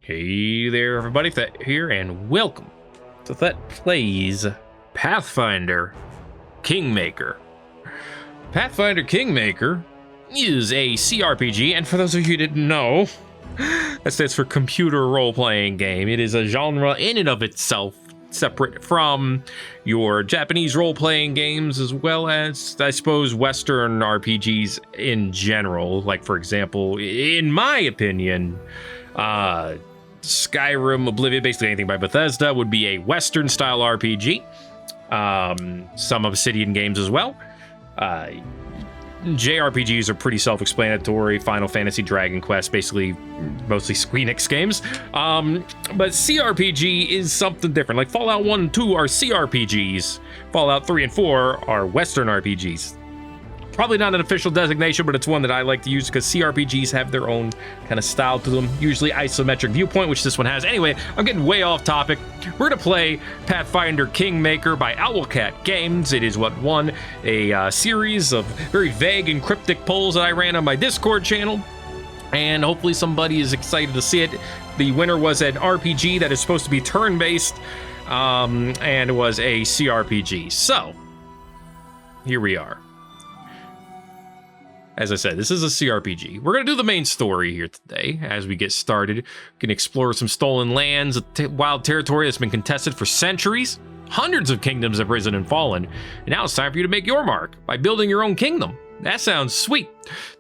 Hey there, everybody. Thet here, and welcome to Thet Plays Pathfinder Kingmaker. Pathfinder Kingmaker is a cRPG, and for those of you who didn't know, that stands for computer role-playing game. It is a genre in and of itself, separate from your Japanese role-playing games, as well as, I suppose, Western RPGs in general. Like, for example, in my opinion, Skyrim, Oblivion, basically anything by Bethesda would be a Western-style RPG. Some Obsidian games as well. JRPGs are pretty self-explanatory. Final Fantasy, Dragon Quest, basically mostly Squeenix games. But cRPG is something different. Like Fallout 1 and 2 are cRPGs. Fallout 3 and 4 are Western RPGs. Probably not an official designation, but it's one that I like to use because cRPGs have their own kind of style to them, usually isometric viewpoint, which this one has. Anyway, I'm getting way off topic. We're going to play Pathfinder Kingmaker by Owlcat Games. It is what won a series of very vague and cryptic polls that I ran on my Discord channel, and hopefully somebody is excited to see it. The winner was an RPG that is supposed to be turn-based, and was a cRPG. So, here we are. As I said, this is a cRPG. We're going to do the main story here today. As we get started, we can explore some stolen lands, a wild territory that's been contested for centuries. Hundreds of kingdoms have risen and fallen, and now it's time for you to make your mark by building your own kingdom. That sounds sweet.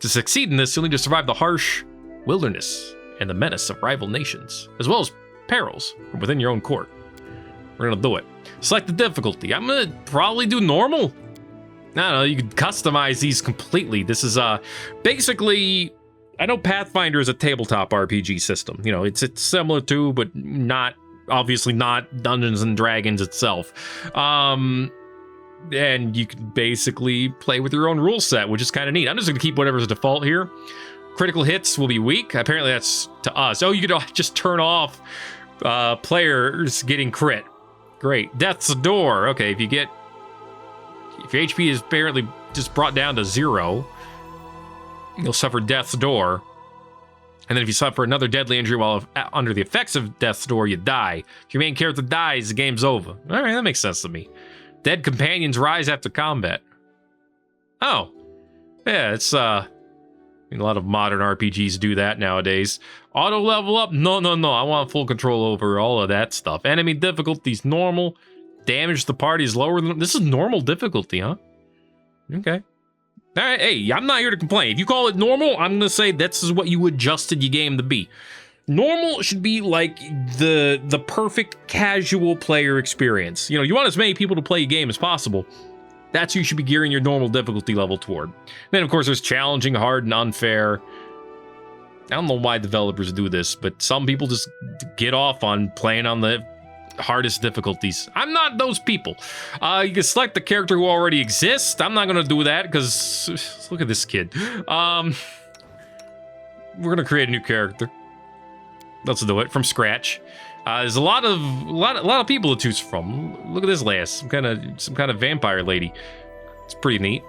To succeed in this, you'll need to survive the harsh wilderness and the menace of rival nations, as well as perils from within your own court. We're going to do it. Select the difficulty. I'm going to probably do normal. I don't know, you can customize these completely. This is basically, I know Pathfinder is a tabletop RPG system. You know, it's similar to, but not, obviously not Dungeons and Dragons itself. And you can basically play with your own rule set, which is kind of neat. I'm just going to keep whatever's default here. Critical hits will be weak. Apparently that's to us. Oh, you could just turn off players getting crit. Great. Death's door. Okay, if your HP is apparently just brought down to 0, you'll suffer Death's Door. And then if you suffer another deadly injury while under the effects of Death's Door, you die. If your main character dies, the game's over. All right, that makes sense to me. Dead companions rise after combat. Oh. Yeah, it's, a lot of modern RPGs do that nowadays. Auto level up? No. I want full control over all of that stuff. Enemy difficulty's normal. Damage to the party is lower than... This is normal difficulty, huh? Okay. All right, hey, I'm not here to complain. If you call it normal, I'm going to say this is what you adjusted your game to be. Normal should be like the perfect casual player experience. You know, you want as many people to play your game as possible. That's who you should be gearing your normal difficulty level toward. Then, of course, there's challenging, hard, and unfair. I don't know why developers do this, but some people just get off on playing on the hardest difficulties. I'm not those people. You can select the character who already exists. I'm not gonna do that because look at this kid. We're gonna create a new character. Let's do it from scratch. There's a lot of people to choose from. Look at this lass, some kind of vampire lady. It's pretty neat.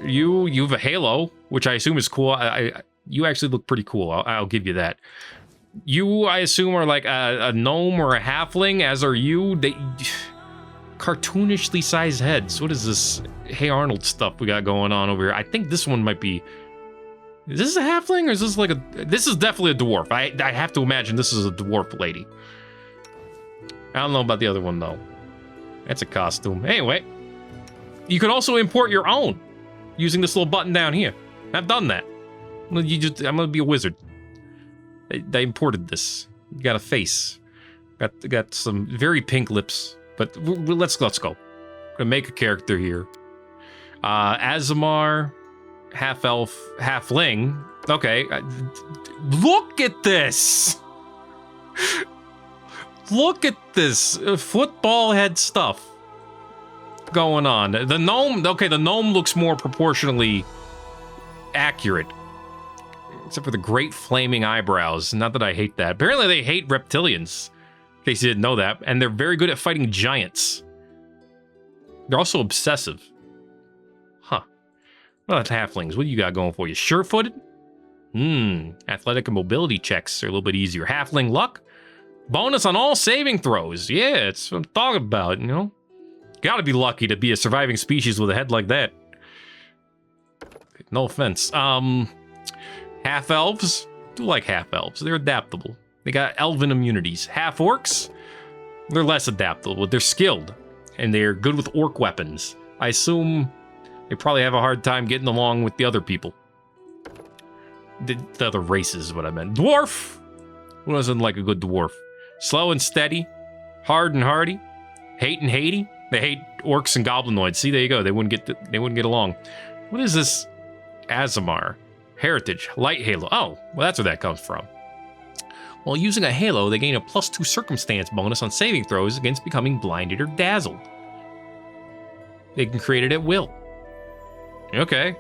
You have a halo, which I assume is cool. You actually look pretty cool. I'll give you that. You, I assume, are like a gnome or a halfling, as are you. They cartoonishly sized heads. What is this Hey Arnold stuff we got going on over here? I think this one might be... Is this a halfling, or is this like a... This is definitely a dwarf. I have to imagine this is a dwarf lady. I don't know about the other one, though. That's a costume. Anyway, you can also import your own using this little button down here. I've done that. I'm gonna be a wizard. They imported this. You got a face. Got some very pink lips. But let's go. I'm gonna make a character here. Azamar, half elf, halfling. Okay. Look at this. Look at this football head stuff going on. The gnome. Okay, the gnome looks more proportionally accurate. Except for the great flaming eyebrows. Not that I hate that. Apparently they hate reptilians. In case you didn't know that. And they're very good at fighting giants. They're also obsessive. Huh. Well, that's halflings. What do you got going for you? Sure-footed? Athletic and mobility checks are a little bit easier. Halfling luck. Bonus on all saving throws. Yeah, it's what I'm talking about, you know? Gotta be lucky to be a surviving species with a head like that. No offense. Half-elves. Do like half-elves. They're adaptable. They got elven immunities. Half-orcs. They're less adaptable, but they're skilled. And they're good with orc weapons. I assume they probably have a hard time getting along with the other people. The other races is what I meant. Dwarf! Who doesn't like a good dwarf? Slow and steady. Hard and hardy. Hate and hatey. They hate orcs and goblinoids. See, there you go. They wouldn't get along. What is this? Azamar. Heritage. Light halo. Oh, well, that's where that comes from. While using a halo, they gain a +2 circumstance bonus on saving throws against becoming blinded or dazzled. They can create it at will. Okay.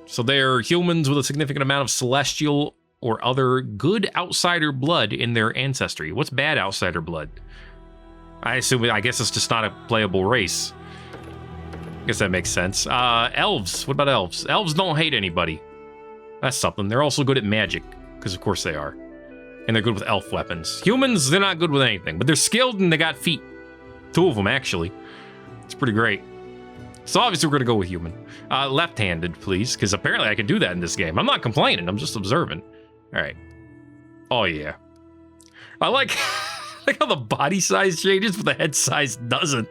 So they're humans with a significant amount of celestial or other good outsider blood in their ancestry. What's bad outsider blood? I guess it's just not a playable race. I guess that makes sense. Elves. What about elves? Elves don't hate anybody. That's something. They're also good at magic, because of course they are. And they're good with elf weapons. Humans, they're not good with anything, but they're skilled and they got feet. 2 of them, actually. It's pretty great. So obviously we're going to go with human. Left-handed, please, because apparently I can do that in this game. I'm not complaining. I'm just observing. All right. Oh, yeah. I like, like how the body size changes, but the head size doesn't.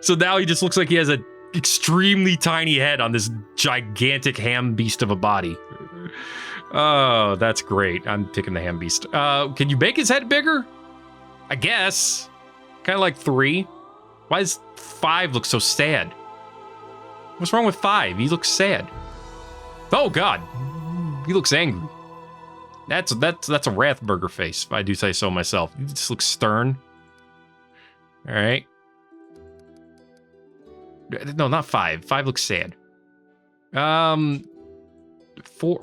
So now he just looks like he has an extremely tiny head on this gigantic ham beast of a body. Oh, that's great. I'm picking the ham beast. Can you make his head bigger? I guess. Kind of like 3. Why does 5 look so sad? What's wrong with 5? He looks sad. Oh God, he looks angry. That's a Rathburger face, if I do say so myself. He just looks stern. All right. No, not 5. 5 looks sad. 4.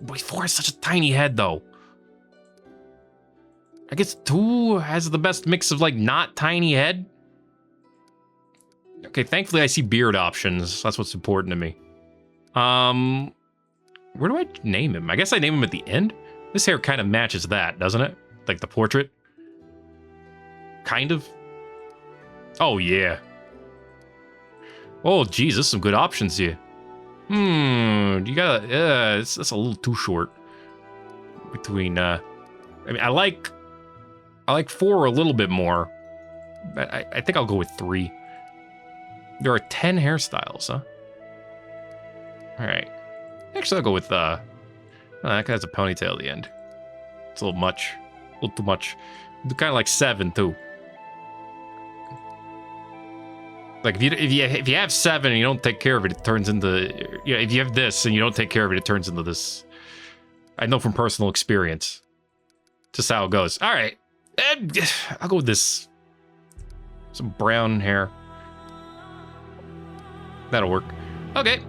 Boy, 4 has such a tiny head though. I guess 2 has the best mix of like not tiny head. Okay, thankfully I see beard options. That's what's important to me. Where do I name him? I guess I name him at the end. This hair kind of matches that, doesn't it? Like the portrait. Kind of. Oh yeah. Oh geez, there's some good options here. You gotta. That's a little too short. Between. I mean, I like 4 a little bit more. But I think I'll go with 3. There are 10 hairstyles, huh? All right. Actually, I'll go with, that guy has a ponytail at the end. It's a little much. A little too much. Kind of like 7, too. Like, if you have 7 and you don't take care of it, it turns into... Yeah, if you have this and you don't take care of it, it turns into this. I know from personal experience. Just how it goes. All right. I'll go with this. Some brown hair. That'll work. Okay.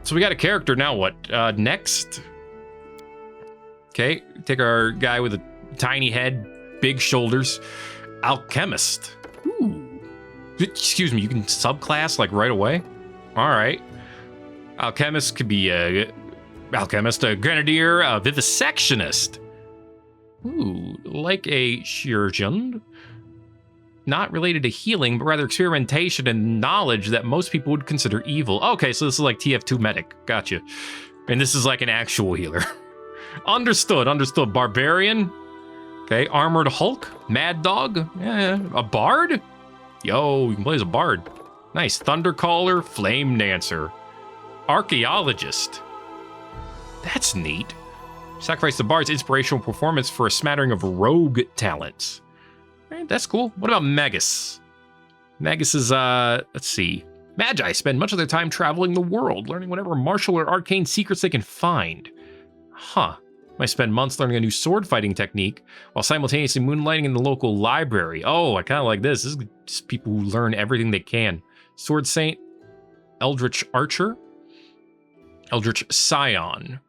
So we got a character now. What? Next. Okay. Take our guy with a tiny head, big shoulders. Alchemist. Ooh. Excuse me. You can subclass like right away. All right. Alchemist could be a alchemist, a grenadier, a vivisectionist. Ooh, like a chirurgeon. Not related to healing, but rather experimentation and knowledge that most people would consider evil. Okay, so this is like TF2 medic. Gotcha. And this is like an actual healer. Understood. Barbarian. Okay, armored Hulk. Mad Dog. Yeah, a bard. Yo, you can play as a bard. Nice. Thundercaller. Flame Dancer. Archaeologist. That's neat. Sacrifice the bard's inspirational performance for a smattering of rogue talents. Right, that's cool. What about Magus? Magus is, let's see. Magi spend much of their time traveling the world, learning whatever martial or arcane secrets they can find. Huh. Might spend months learning a new sword fighting technique, while simultaneously moonlighting in the local library. Oh, I kind of like this. This is just people who learn everything they can. Sword Saint, Eldritch Archer, Eldritch Scion.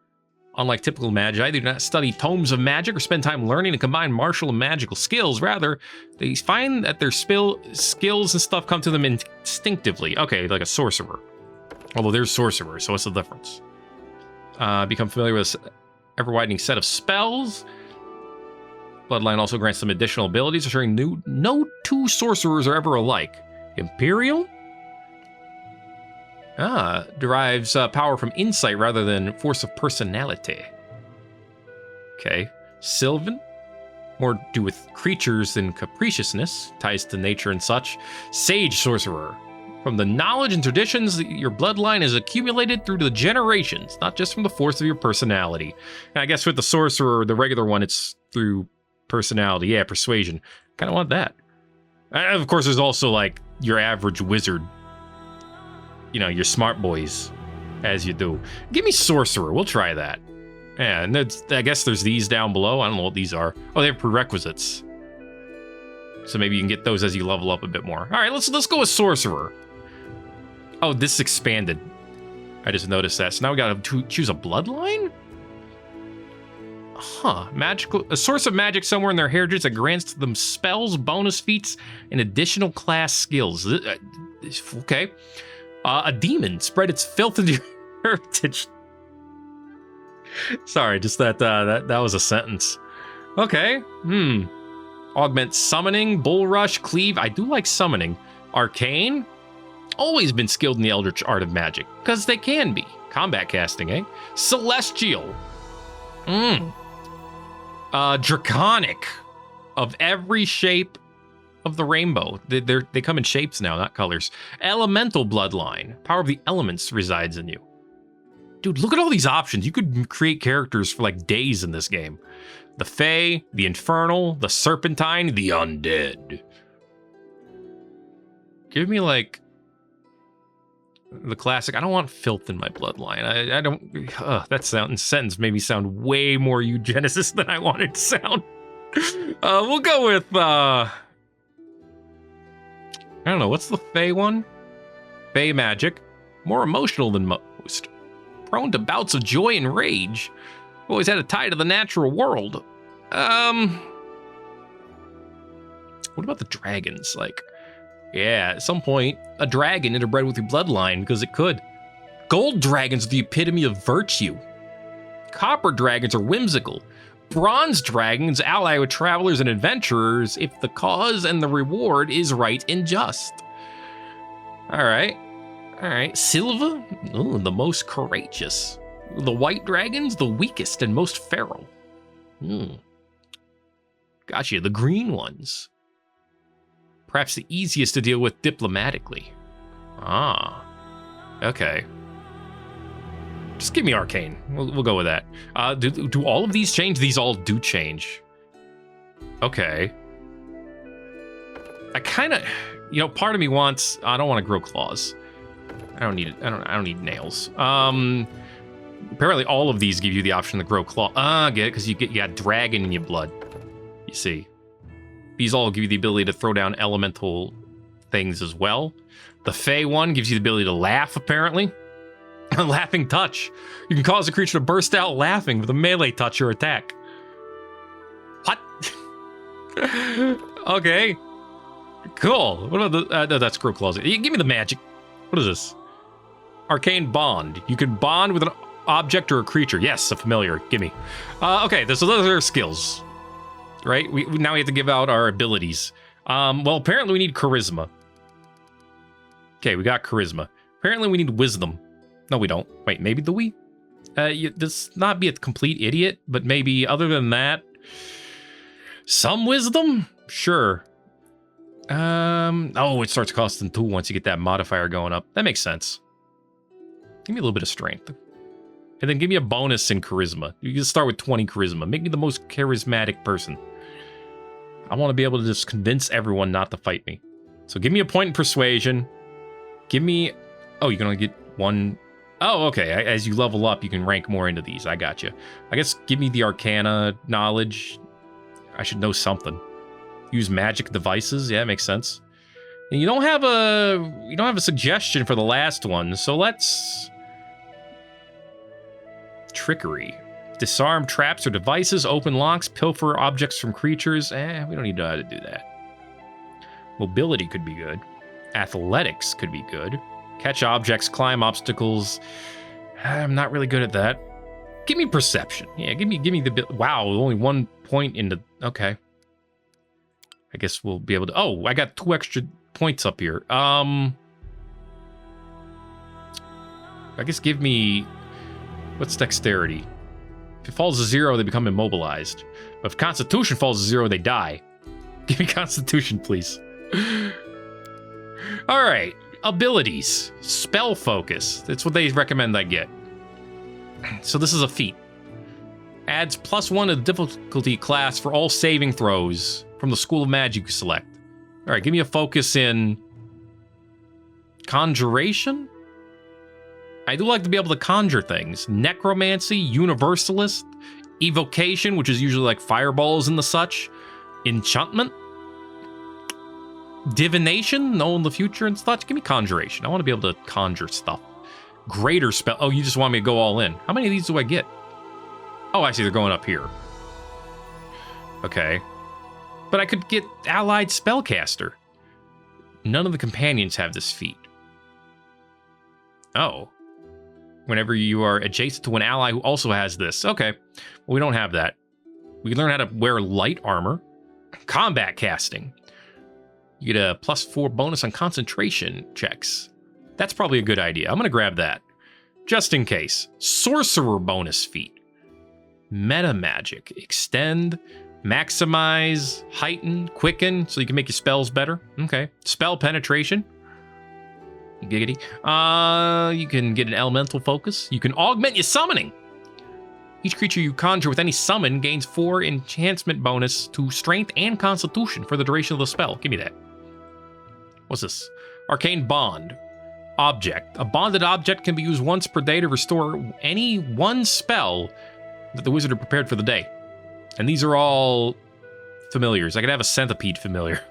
Unlike typical magi, they do not study tomes of magic or spend time learning to combine martial and magical skills. Rather, they find that their skills and stuff come to them instinctively. Okay, like a sorcerer. Although there's sorcerers, so what's the difference? Become familiar with ever-widening set of spells. Bloodline also grants some additional abilities, ensuring no two sorcerers are ever alike. Imperial? Derives power from insight rather than force of personality. Okay. Sylvan? More to do with creatures than capriciousness, ties to nature and such. Sage sorcerer. From the knowledge and traditions that your bloodline is accumulated through the generations, not just from the force of your personality. And I guess with the sorcerer, the regular one, it's through personality. Yeah, persuasion. Kind of want that. And of course, there's also like your average wizard. You know, your smart boys, as you do. Give me sorcerer. We'll try that. Yeah, and I guess there's these down below. I don't know what these are. Oh, they have prerequisites. So maybe you can get those as you level up a bit more. All right, let's go with sorcerer. Oh, this expanded. I just noticed that. So now we got to choose a bloodline? Huh. A source of magic somewhere in their heritage that grants them spells, bonus feats, and additional class skills. Okay. A demon. Spread its filth into your heritage. Sorry, just that was a sentence. Okay. Augment summoning, bull rush, cleave. I do like summoning. Arcane. Always been skilled in the eldritch art of magic, because they can be. Combat casting, eh? Celestial. Draconic. Of every shape of the rainbow. They come in shapes now, not colors. Elemental bloodline. Power of the elements resides in you. Dude, look at all these options. You could create characters for like days in this game. The Fae, the Infernal, the Serpentine, the Undead. Give me like the classic. I don't want filth in my bloodline. I don't. That sentence made me sound way more eugenicist than I wanted to sound. We'll go with I don't know. What's the Fae one? Fae magic. More emotional than most. Prone to bouts of joy and rage. Always had a tie to the natural world. What about the dragons? Like, yeah, at some point, a dragon interbred with your bloodline, because it could. Gold dragons are the epitome of virtue. Copper dragons are whimsical. Bronze dragons ally with travelers and adventurers if the cause and the reward is right and just. All right. Silva, the most courageous. The white dragons, the weakest and most feral. Gotcha, the green ones. Perhaps the easiest to deal with diplomatically. Okay. Just give me arcane. We'll go with that. Do all of these change? These all do change. Okay. I kind of, part of me wants. I don't want to grow claws. I don't need it. I don't need nails. Apparently, all of these give you the option to grow claw. Get it? Because you got dragon in your blood. You see, these all give you the ability to throw down elemental things as well. The Fae one gives you the ability to laugh. Apparently, a laughing touch. You can cause a creature to burst out laughing with a melee touch or attack. What? Okay. Cool. What about the? No, that's grow claws. Give me the magic. What is this? Arcane bond. You can bond with an object or a creature. Yes, a familiar. Gimme. Okay, so those are skills, right? Now we have to give out our abilities. Well, apparently we need charisma. Okay, we got charisma. Apparently we need wisdom. No, we don't. Wait, maybe do we? This not be a complete idiot, but maybe other than that, some wisdom? Sure. Oh, it starts costing 2 once you get that modifier going up. That makes sense. Give me a little bit of strength. And then give me a bonus in charisma. You can start with 20 charisma. Make me the most charismatic person. I want to be able to just convince everyone not to fight me. So give me a point in persuasion. Give me... Oh, you can only get one... Oh, okay. As you level up, you can rank more into these. I got you. I guess give me the Arcana knowledge. I should know something. Use magic devices. Yeah, makes sense. And you don't have a suggestion for the last one, so let's... Trickery. Disarm traps or devices, open locks, pilfer objects from creatures. We don't need to know how to do that. Mobility could be good. Athletics could be good. Catch objects, climb obstacles. I'm not really good at that. Give me perception. Yeah, give me the bit. Wow, only 1 point in the. Okay. I guess we'll be able to. Oh, I got 2 extra points up here. I guess give me. What's dexterity? If it falls to 0, they become immobilized. But if Constitution falls to 0, they die. Give me Constitution, please. All right. Abilities. Spell focus. That's what they recommend I get. So this is a feat. Adds +1 to the difficulty class for all saving throws from the School of Magic you select. All right, give me a focus in Conjuration. I do like to be able to conjure things. Necromancy, Universalist, Evocation, which is usually like fireballs and the such. Enchantment. Divination, knowing the future and such. Give me Conjuration. I want to be able to conjure stuff. Greater spell. Oh, you just want me to go all in. How many of these do I get? Oh, I see. They're going up here. Okay. But I could get Allied Spellcaster. None of the companions have this feat. Oh. Whenever you are adjacent to an ally who also has this. Okay. Well, we don't have that. We can learn how to wear light armor. Combat casting. You get a +4 bonus on concentration checks. That's probably a good idea. I'm going to grab that. Just in case. Sorcerer bonus feat. Meta magic. Extend, maximize, heighten, quicken, so you can make your spells better. Okay. Spell penetration. Giggity. You can get an elemental focus. You can augment your summoning. Each creature you conjure with any summon gains 4 enhancement bonus to strength and constitution for the duration of the spell. Give me that. What's this? Arcane bond. Object. A bonded object can be used once per day to restore any one spell that the wizard had prepared for the day. And these are all familiars. I could have a centipede familiar.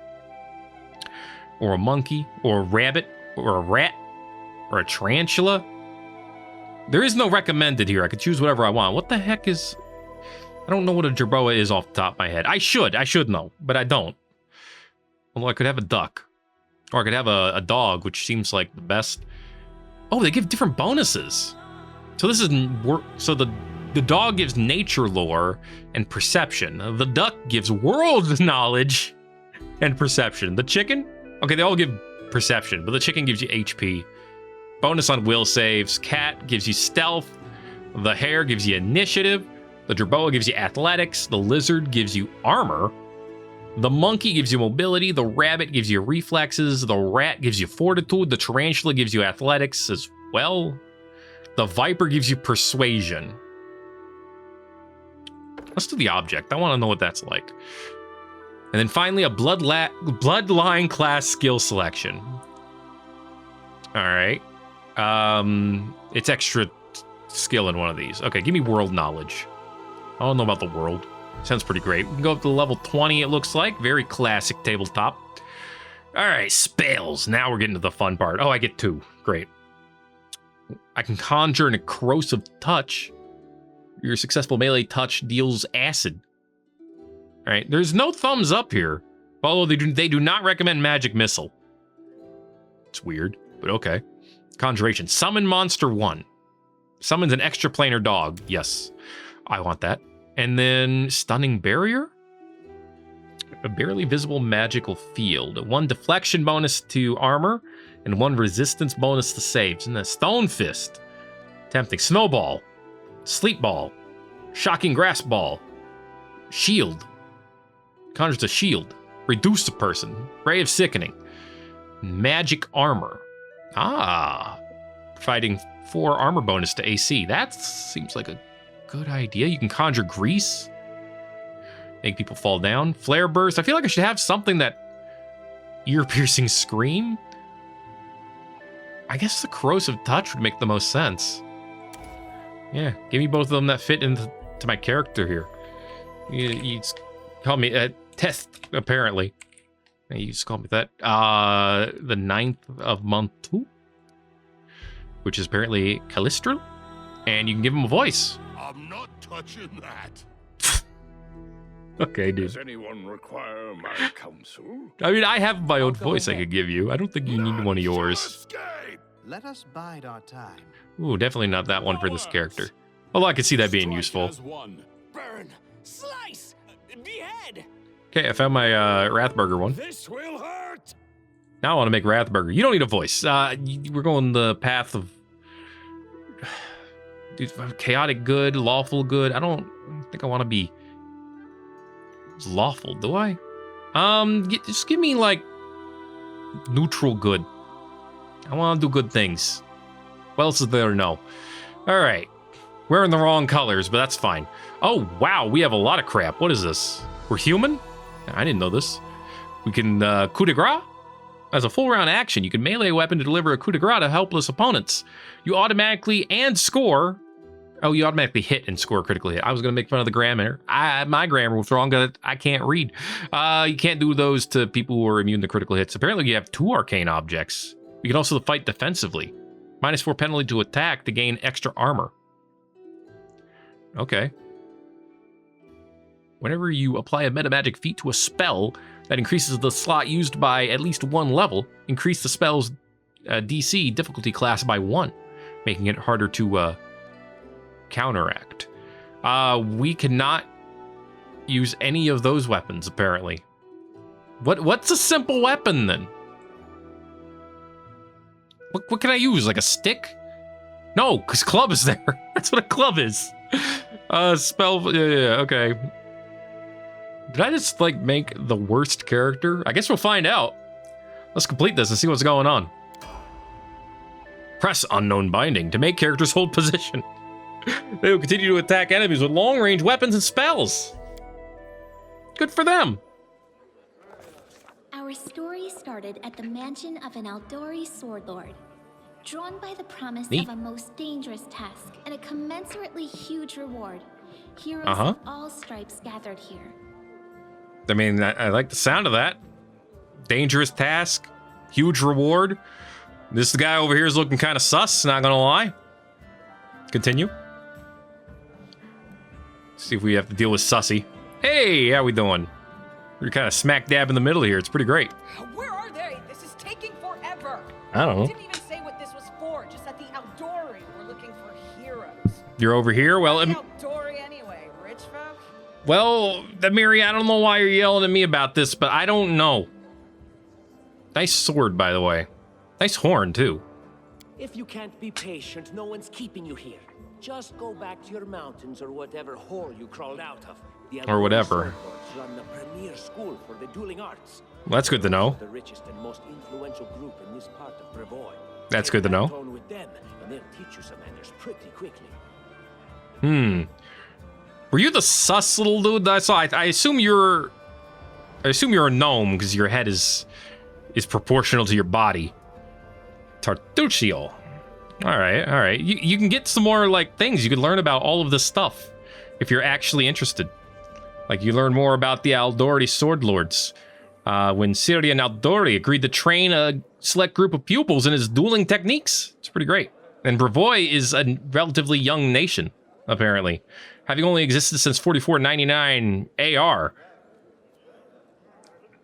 Or a monkey, or a rabbit, or a rat, or a tarantula. There is no recommended here. I could choose whatever I want. What the heck is... I don't know what a jerboa is off the top of my head. I should know, but I don't. Although I could have a duck. Or I could have a dog, which seems like the best. Oh, they give different bonuses. So this is... So the dog gives nature lore and perception. The duck gives world knowledge and perception. The chicken? Okay, they all give perception, but the chicken gives you HP. Bonus on will saves. Cat gives you stealth. The hare gives you initiative. The jerboa gives you athletics. The lizard gives you armor. The monkey gives you mobility. The rabbit gives you reflexes. The rat gives you fortitude. The tarantula gives you athletics as well. The viper gives you persuasion. Let's do the object. I want to know what that's like. And then finally, a bloodline class skill selection. All right. It's extra skill in one of these. Okay, give me world knowledge. I don't know about the world. Sounds pretty great. We can go up to level 20, it looks like. Very classic tabletop. All right, spells. Now we're getting to the fun part. Oh, I get 2. Great. I can conjure a corrosive touch. Your successful melee touch deals acid. All right, there's no thumbs up here. Although they do not recommend magic missile. It's weird, but okay. Conjuration. Summon monster 1. Summons an extraplanar dog. Yes, I want that. And then stunning barrier. A barely visible magical field. 1 deflection bonus to armor and 1 resistance bonus to saves. And then stone fist. Tempting. Snowball. Sleep ball. Shocking grasp ball. Shield. Conjures a shield. Reduce a person. Ray of sickening. Magic armor. Providing 4 armor bonus to AC. That seems like a good idea. You can conjure grease. Make people fall down. Flare burst. I feel like I should have something that ear-piercing scream. I guess the corrosive touch would make the most sense. Yeah, give me both of them that fit into my character here. You just call me Teth, apparently. You just call me that. The 9th of month 2, which is apparently Calistral, and you can give him a voice. I'm not touching that. Okay, dude. Does anyone require my counsel? I mean, I have my own voice I could give you. I don't think you need one of yours. Escape. Let us bide our time. Ooh, definitely not that one for this character. Although I could see that being useful. Burn, slice, behead. Okay, I found my Rathburger one. This will hurt. Now I want to make Rathburger. You don't need a voice. We're going the path of chaotic good, lawful good. I don't think I want to be lawful, do I? Just give me like neutral good. I want to do good things. What else is there to know? All right. Wearing the wrong colors, but that's fine. Oh, wow. We have a lot of crap. What is this? We're human? I didn't know this. We can coup de grace? As a full round action, you can melee a weapon to deliver a coup de grace to helpless opponents. You automatically score. Oh, you automatically hit and score critically hit. I was going to make fun of the grammar. My grammar was wrong. I can't read. You can't do those to people who are immune to critical hits. Apparently, you have 2 arcane objects. You can also fight defensively. -4 penalty to attack to gain extra armor. Okay. Whenever you apply a metamagic feat to a spell that increases the slot used by at least 1 level, increase the spell's DC difficulty class by 1, making it harder to counteract. We cannot use any of those weapons, apparently. What's a simple weapon, then? What can I use? Like a stick? No, because club is there. That's what a club is. Spell... Yeah, okay. Did I just, like, make the worst character? I guess we'll find out. Let's complete this and see what's going on. Press Unknown Binding to make characters hold position. They will continue to attack enemies with long-range weapons and spells. Good for them. Our story started at the mansion of an Aldori sword lord. Drawn by the promise of a most dangerous task and a commensurately huge reward, heroes of all stripes gathered here. I mean, I like the sound of that. Dangerous task, huge reward. This guy over here is looking kind of sus, not gonna lie. Continue. See if we have to deal with Sussy. Hey, how we doing? We're kind of smack dab in the middle here. It's pretty great. Where are they? This is taking forever. I don't know. Didn't even say what this was for. Just at the Aldori, we're looking for heroes. You're over here? Well, Aldori anyway, rich folk? Well, Amiri, I don't know why you're yelling at me about this, but I don't know. Nice sword, by the way. Nice horn, too. If you can't be patient, no one's keeping you here. Just go back to your mountains or whatever hole you crawled out of. Or whatever. Run the premier school for the dueling arts. Well, that's good to know. The richest and most influential group in this part of Brevoy. That's good to know. With them, and they'll teach you some manners pretty quickly. Were you the sus little dude that I saw? I assume you're a gnome because your head is proportional to your body. Tartuccio. All right. You can get some more like things. You can learn about all of this stuff if you're actually interested. Like you learn more about the Aldori sword lords. When Syrian Aldori agreed to train a select group of pupils in his dueling techniques. It's pretty great. And Brevoy is a relatively young nation, apparently, having only existed since 4499 AR.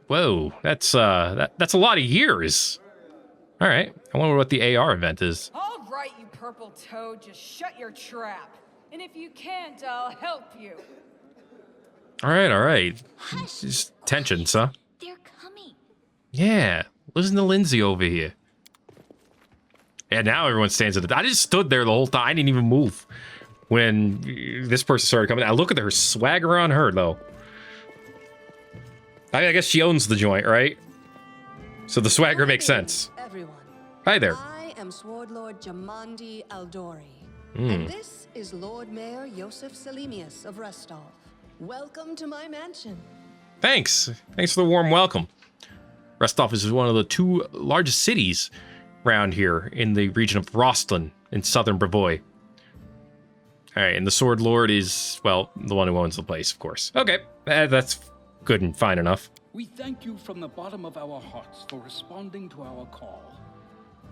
Whoa, that's a lot of years. All right, I wonder what the AR event is. All right, you purple toad, just shut your trap. And if you can't, I'll help you. All right. Just tensions, huh? They're coming. Yeah, listen to Lindsay over here. Yeah, now everyone stands at the... I just stood there the whole time. I didn't even move when this person started coming. I look at her swagger on her, though. I guess she owns the joint, right? So the swagger makes sense. Everyone. Hi there. I am Sword Lord Jamandi Aldori. And this is Lord Mayor Yosef Selimius of Restov. Welcome to my mansion. Thanks for the warm welcome. Restov is one of the 2 largest cities around here in the region of Rostlin in southern Brevoy. All right, and the Sword Lord is, well, the one who owns the place, of course. Okay, that's good and fine enough. We thank you from the bottom of our hearts for responding to our call.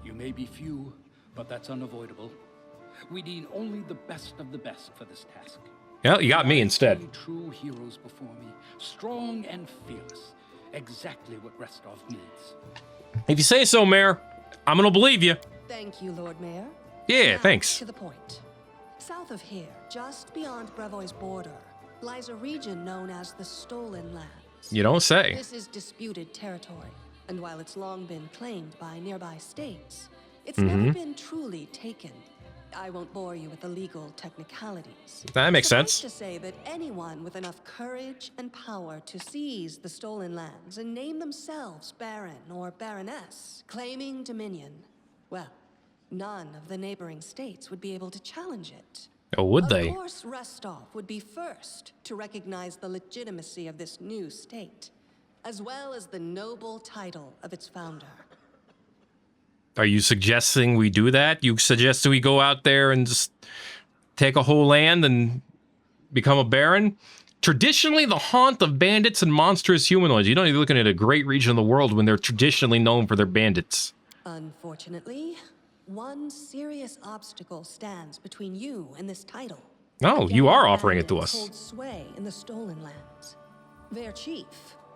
You may be few, but that's unavoidable. We need only the best of the best for this task. Yeah, you got me instead. True heroes before me, strong and fearless, exactly what Restov needs. If you say so, Mayor, I'm gonna believe you. Thank you, Lord Mayor. Yeah, Now, thanks. To the point. South of here, just beyond Brevoy's border, lies a region known as the Stolen Lands. You don't say. This is disputed territory, and while it's long been claimed by nearby states, it's never been truly taken. I won't bore you with the legal technicalities. That makes sense. To say that anyone with enough courage and power to seize the Stolen Lands and name themselves Baron or Baroness, claiming dominion, well, none of the neighboring states would be able to challenge it. Oh, would they? Of course, Rostov would be first to recognize the legitimacy of this new state, as well as the noble title of its founder. Are you suggesting we do that? You suggest we go out there and just take a whole land and become a baron? Traditionally the haunt of bandits and monstrous humanoids. You know, you're looking at a great region of the world when they're traditionally known for their bandits. Unfortunately, one serious obstacle stands between you and this title. Oh, you are offering it to us. Hold sway in the Stolen Lands. Their chief,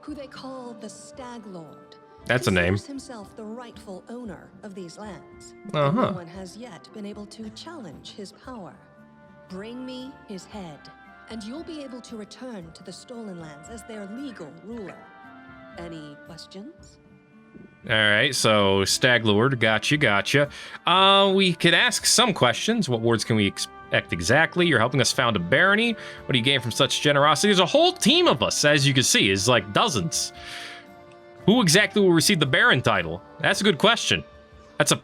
who they call the Stag Lord, that's a name. Himself the rightful owner of these lands. Uh-huh. No one has yet been able to challenge his power. Bring me his head, and you'll be able to return to the Stolen Lands as their legal ruler. Any questions? All right, so Stag Lord, gotcha. We could ask some questions. What words can we expect exactly? You're helping us found a barony. What do you gain from such generosity? There's a whole team of us, as you can see, is like dozens. Who exactly will receive the Baron title? That's a good question. That's a,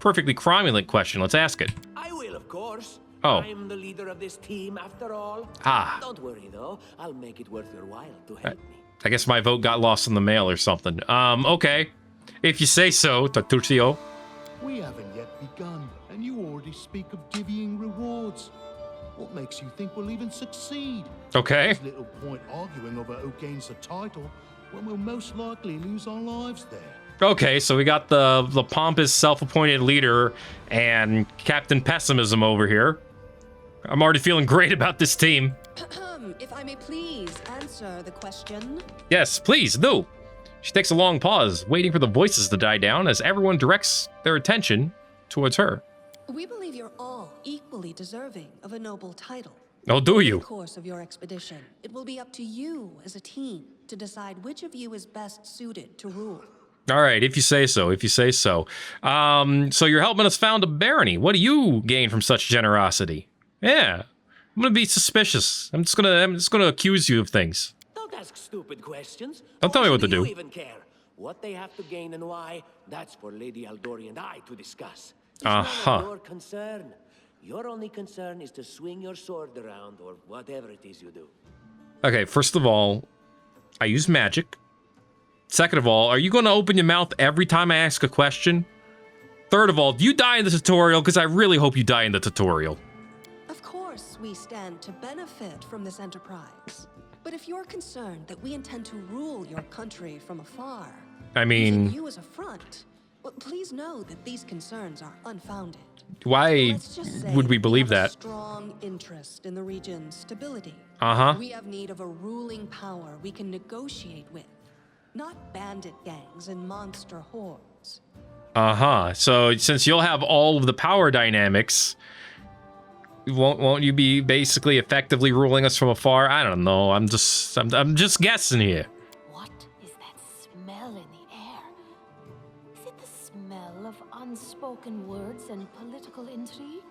perfectly cromulent question. Let's ask it. I will, of course. Oh. I'm the leader of this team, after all. Ah. Don't worry, though. I'll make it worth your while to help me. I guess my vote got lost in the mail or something. Okay. If you say so, Tatuccio. We haven't yet begun, and you already speak of divvying rewards. What makes you think we'll even succeed? Okay. There's little point arguing over who gains the title when we'll most likely lose our lives there. Okay, so we got the pompous, self-appointed leader and Captain Pessimism over here. I'm already feeling great about this team. If I may please answer the question. Yes, please do. She takes a long pause, waiting for the voices to die down as everyone directs their attention towards her. We believe you're all equally deserving of a noble title. Oh, do you? In the course of your expedition, it will be up to you as a team to decide which of you is best suited to rule. All right, if you say so, so you're helping us found a barony. What do you gain from such generosity? Yeah, I'm gonna be suspicious. I'm just gonna accuse you of things. Don't ask stupid questions. Don't tell me what to do. You even care. What they have to gain and why, that's for Lady Aldori and I to discuss. It's none of your concern. Your only concern is to swing your sword around or whatever it is you do. Okay, first of all, I use magic. Second of all, are you going to open your mouth every time I ask a question? Third of all, do you die in the tutorial? Because I really hope you die in the tutorial. Of course, we stand to benefit from this enterprise. But if you're concerned that we intend to rule your country from afar, I mean, using you as a front, well, please know that these concerns are unfounded. Why would we believe that? Strong interest in the region's stability. We have need of a ruling power we can negotiate with, not bandit gangs and monster hordes. So since you'll have all of the power dynamics, won't you be basically effectively ruling us from afar? I don't know. I'm just guessing here. What is that smell in the air? Is it the smell of unspoken words and political intrigue?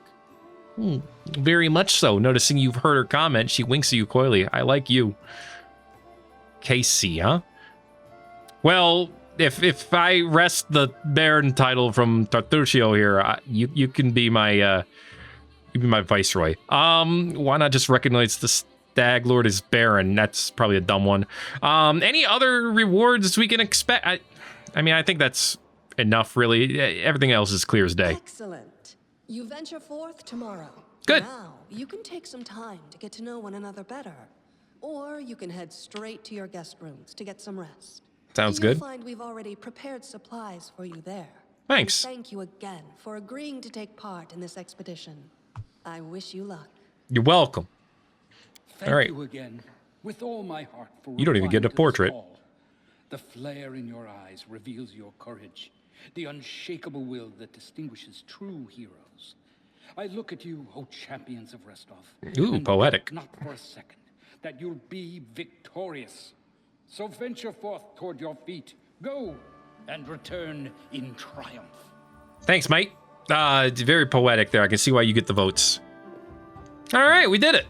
Very much so. Noticing you've heard her comment, she winks at you coyly. I like you. Casey, huh? Well, if I wrest the Baron title from Tartuccio here, you can be my viceroy. Why not just recognize the Stag Lord as Baron? That's probably a dumb one. Any other rewards we can expect? I mean, I think that's enough, really. Everything else is clear as day. Excellent. You venture forth tomorrow. Good. Now, you can take some time to get to know one another better. Or you can head straight to your guest rooms to get some rest. Sounds You'll good. find we've already prepared supplies for you there. Thanks. And thank you again for agreeing to take part in this expedition. I wish you luck. You're welcome. Thank you again, with all my heart, for you don't even get a replying to this portrait. call. The flare in your eyes reveals your courage, the unshakable will that distinguishes true heroes. I look at you, O champions of Restov. Ooh, and poetic. Not for a second that you'll be victorious. So venture forth toward your feet. Go and return in triumph. Thanks, mate. Very poetic there. I can see why you get the votes. All right, we did it.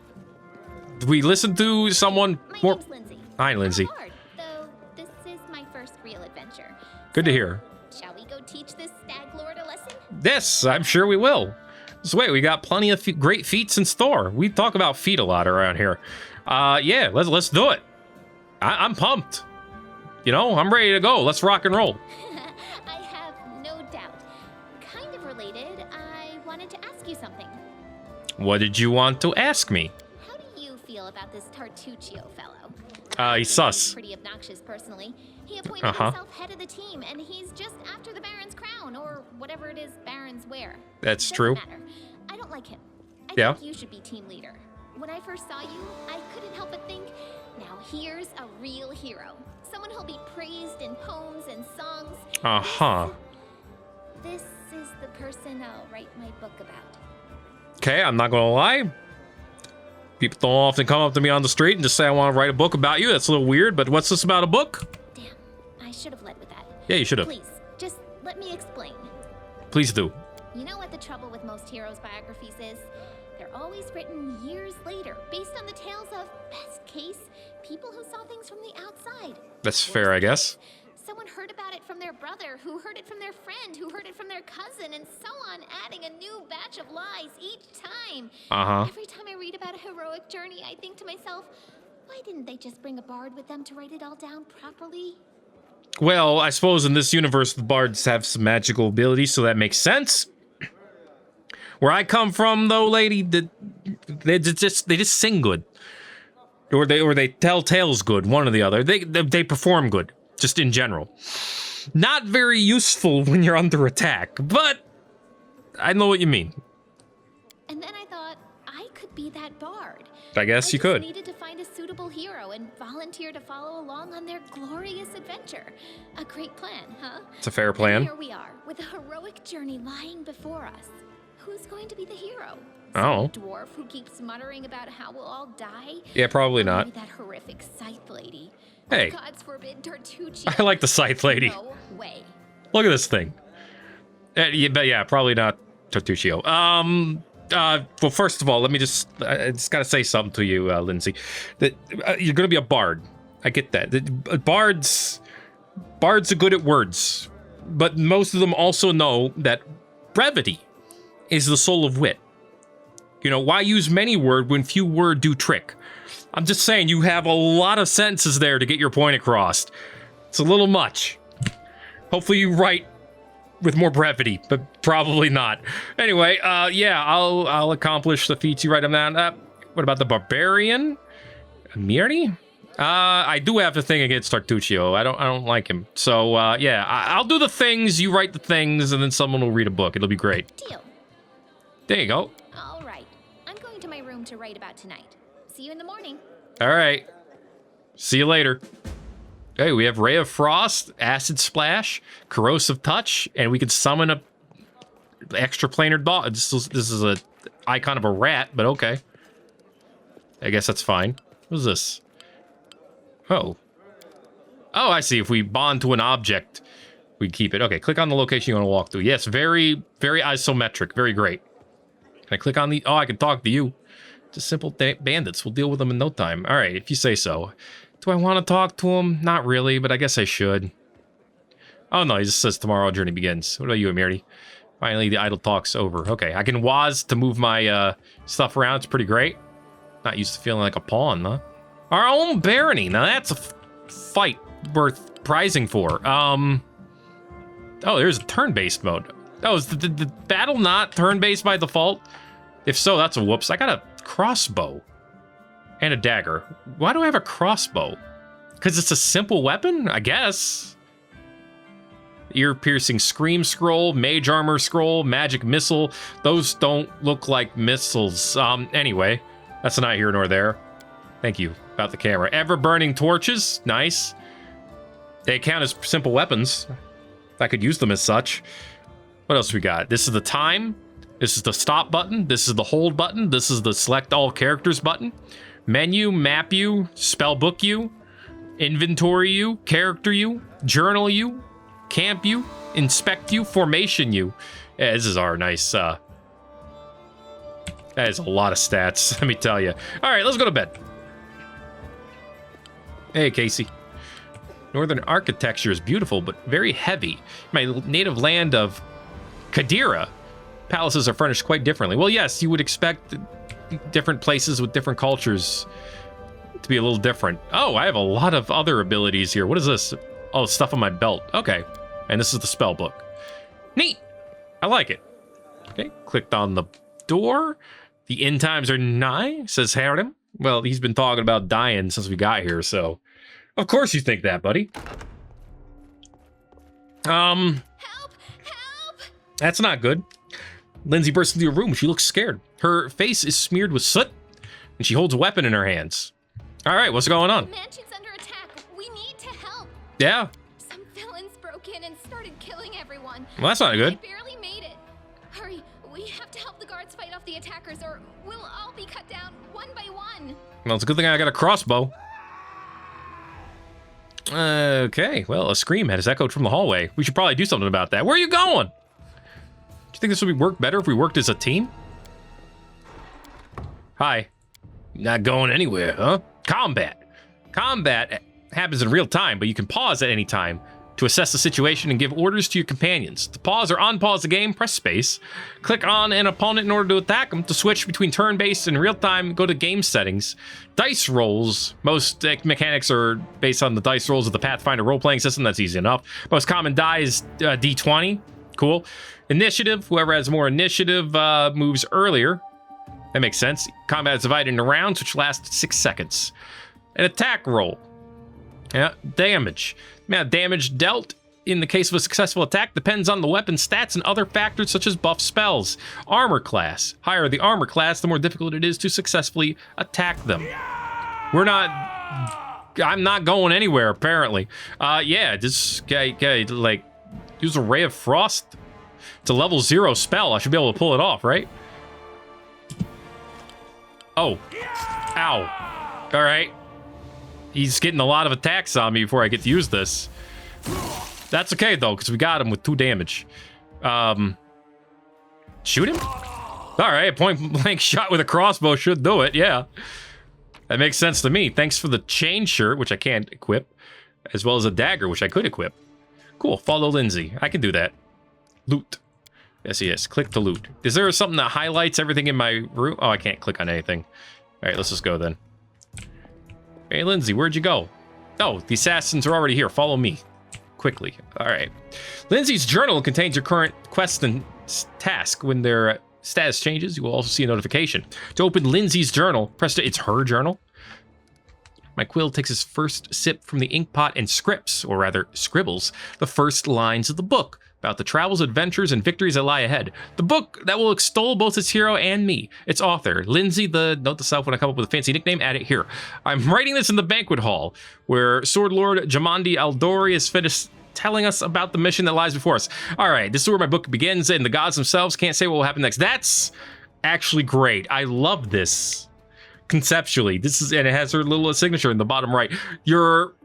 We listened to someone My name's Lindsay. Hi, Lindsay. I'm hard, though this is my first real adventure. Good to hear. Shall we go teach this stag lord a lesson? Yes, I'm sure we will. So wait, we got plenty of great feats in store. We talk about feat a lot around here. Yeah, let's do it. I'm pumped. You know, I'm ready to go. Let's rock and roll. I have no doubt. Kind of related, I wanted to ask you something. What did you want to ask me? How do you feel about this Tartuccio fellow? He's sus. Pretty obnoxious, personally. He appointed himself head of the team, and he's just after the Baron's crown, or whatever it is barons wear. That's Doesn't true. matter. I don't like him. I Yeah. think you should be team leader. When I first saw you, I couldn't help but think, now here's a real hero. Someone who'll be praised in poems and songs. This is the person I'll write my book about. Okay, I'm not gonna lie. People don't often come up to me on the street and just say, I want to write a book about you. That's a little weird, but what's this about a book? Damn, I should have led with that. Yeah, you should have. Please, just let me explain. Please do. You know what the trouble with most heroes' biographies is? They're always written years later, based on the tales of, best case, people who saw things from the outside. That's fair, I guess. Someone heard about it from their brother, who heard it from their friend, who heard it from their cousin, and so on, adding a new batch of lies each time. Every time I read about a heroic journey, I think to myself, why didn't they just bring a bard with them to write it all down properly? Well, I suppose in this universe, the bards have some magical abilities, so that makes sense. Where I come from, though, lady, they just sing good, or they tell tales good. One or the other. They perform good, just in general. Not very useful when you're under attack, but I know what you mean. And then I thought I could be that bard. I guess you could. I needed to find a suitable hero and volunteer to follow along on their glorious adventure. A great plan, huh? It's a fair plan. And here we are, with a heroic journey lying before us. Who's going to be the hero? Oh. Some dwarf who keeps muttering about how we'll all die? Yeah, probably Or not. maybe that horrific scythe lady. Hey. Gods forbid, Tartuccio. I like the scythe lady. No way. Look at this thing. Yeah, but yeah, probably not Tartuccio. Well, first of all, I just gotta say something to you, Lindsay. That you're gonna be a bard. I get that. Bards are good at words, but most of them also know that brevity is the soul of wit. You know, why use many word when few word do trick? I'm just saying, you have a lot of sentences there to get your point across. It's a little much. Hopefully you write with more brevity, but probably not. Anyway, yeah, I'll accomplish the feats you write them down. What about the barbarian? Miri? I do have the thing against Tartuccio. I don't like him. So yeah, I'll do the things, you write the things, and then someone will read a book. It'll be great. Deal. There you go. All right. I'm going to my room to write about tonight. See you in the morning. All right. See you later. Hey, we have Ray of Frost, Acid Splash, Corrosive Touch, and we can summon a extra planar dog. This is a icon of a rat, but okay. I guess that's fine. What is this? Oh, I see. If we bond to an object, we keep it. Okay, click on the location you want to walk through. Yes, very, very isometric. Very great. Can I click on the... Oh, I can talk to you. Just simple bandits. We'll deal with them in no time. All right, if you say so. Do I want to talk to him? Not really, but I guess I should. Oh, no, he just says tomorrow journey begins. What about you, Amirti? Finally, the idle talk's over. Okay, I can Waz to move my stuff around. It's pretty great. Not used to feeling like a pawn, huh? Our own barony. Now, that's a fight worth prizing for. Oh, there's a turn-based mode. Oh, is the battle not turn-based by default? If so, that's a whoops. I got a crossbow and a dagger. Why do I have a crossbow? Because it's a simple weapon, I guess. Ear-piercing scream scroll, mage armor scroll, magic missile. Those don't look like missiles. Anyway, that's not here nor there. Thank you. About the camera. Ever-burning torches. Nice. They count as simple weapons. I could use them as such. What else we got? This is the time. This is the stop button. This is the hold button. This is the select all characters button. Menu, map you, spell book you, inventory you, character you, journal you, camp you, inspect you, formation you. Yeah, this is our nice, that is a lot of stats, let me tell you. All right, let's go to bed. Hey, Casey. Northern architecture is beautiful, but very heavy. My native land of Kadira, palaces are furnished quite differently. Well, yes, you would expect different places with different cultures to be a little different. Oh, I have a lot of other abilities here. What is this? Oh, stuff on my belt. Okay. And this is the spell book. Neat. I like it. Okay. Clicked on the door. The end times are nigh, says Harrim. Well, he's been talking about dying since we got here, so of course you think that, buddy. Help! That's not good. Lindsay bursts into your room. She looks scared. Her face is smeared with soot, and she holds a weapon in her hands. All right, what's going on? The mansion's under attack. We need to help. Yeah. Some villains broke in and started killing everyone. Well, that's not good. I barely made it. Hurry, we have to help the guards fight off the attackers, or we'll all be cut down one by one. Well, it's a good thing I got a crossbow. Okay, well, a scream has echoed from the hallway. We should probably do something about that. Where are you going? Do you think this would work better if we worked as a team? Hi. Not going anywhere, huh? Combat. Combat happens in real time, but you can pause at any time to assess the situation and give orders to your companions. To pause or unpause the game, press space. Click on an opponent in order to attack them. To switch between turn-based and real-time, go to game settings. Dice rolls. Most mechanics are based on the dice rolls of the Pathfinder role-playing system. That's easy enough. Most common die is D20. Cool. Initiative. Whoever has more initiative moves earlier. That makes sense. Combat is divided into rounds, which last 6 seconds. An attack roll. Yeah, damage. Now, damage dealt in the case of a successful attack depends on the weapon stats and other factors such as buff spells. Armor class. Higher the armor class, the more difficult it is to successfully attack them. I'm not going anywhere, apparently. Yeah, this guy, like, use a Ray of Frost. It's a level 0 spell. I should be able to pull it off, right? Oh. Ow. All right. He's getting a lot of attacks on me before I get to use this. That's okay, though, because we got him with 2 damage. Shoot him? All right, a point-blank shot with a crossbow should do it, yeah. That makes sense to me. Thanks for the chain shirt, which I can't equip, as well as a dagger, which I could equip. Cool, follow Lindsay. I can do that. Loot. Yes. Click to loot. Is there something that highlights everything in my room? Oh, I can't click on anything. All right, let's just go then. Hey, Lindsay, where'd you go? Oh, the assassins are already here. Follow me. Quickly. All right. Lindsay's journal contains your current quest and task. When their status changes, you will also see a notification. To open Lindsay's journal, it's her journal. My quill takes his first sip from the ink pot and scripts, or rather scribbles, the first lines of the book about the travels, adventures, and victories that lie ahead. The book that will extol both its hero and me, its author. Lindsay, note to self when I come up with a fancy nickname, add it here. I'm writing this in the banquet hall, where Sword Lord Jamandi Aldori is finished telling us about the mission that lies before us. All right, this is where my book begins, and the gods themselves can't say what will happen next. That's actually great. I love this conceptually. And it has her little signature in the bottom right. Your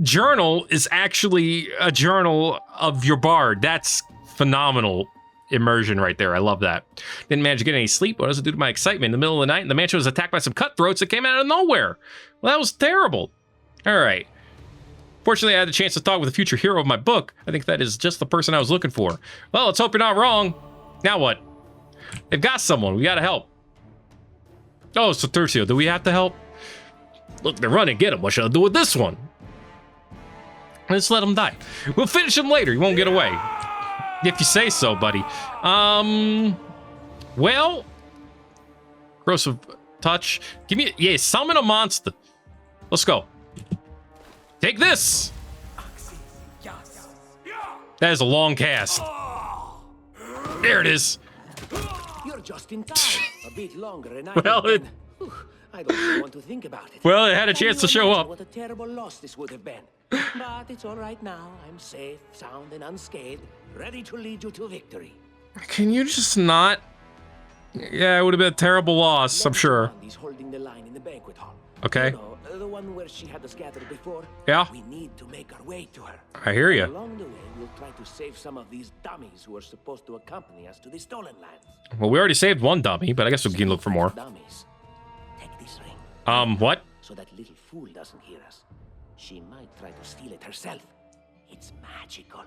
journal is actually a journal of your bard. That's phenomenal immersion right there. I love that. Didn't manage to get any sleep. What does it do to my excitement? In the middle of the night, the mansion was attacked by some cutthroats that came out of nowhere. Well, that was terrible. All right. Fortunately, I had the chance to talk with the future hero of my book. I think that is just the person I was looking for. Well, let's hope you're not wrong. Now what? They've got someone. We gotta help. Oh, so Tercio, do we have to help? Look, they're running. Get him. What should I do with this one? Let's let him die. We'll finish him later. He won't get away. If you say so, buddy. Well, gross of touch. Give me, yeah, summon a monster. Let's go. Take this. That is a long cast. There it is. You're just in time. A bit longer and I don't want to think about it. Well, it had a chance to show up. What a terrible loss this would have been. But it's all right now. I'm safe, sound, and unscathed, ready to lead you to victory. Can you just not Yeah, it would have been a terrible loss, I'm sure. He's holding the line in the banquet hall. Okay. You know, the one where she had us gathered before. Yeah. We need to make our way to her. I hear you. Along the way, we'll try to save some of these dummies who are supposed to accompany us to the stolen lands. Well, we already saved one dummy, but I guess we can look for more. Dummies. Take this ring. What? So that little fool doesn't hear us. She might try to steal it herself. It's magical.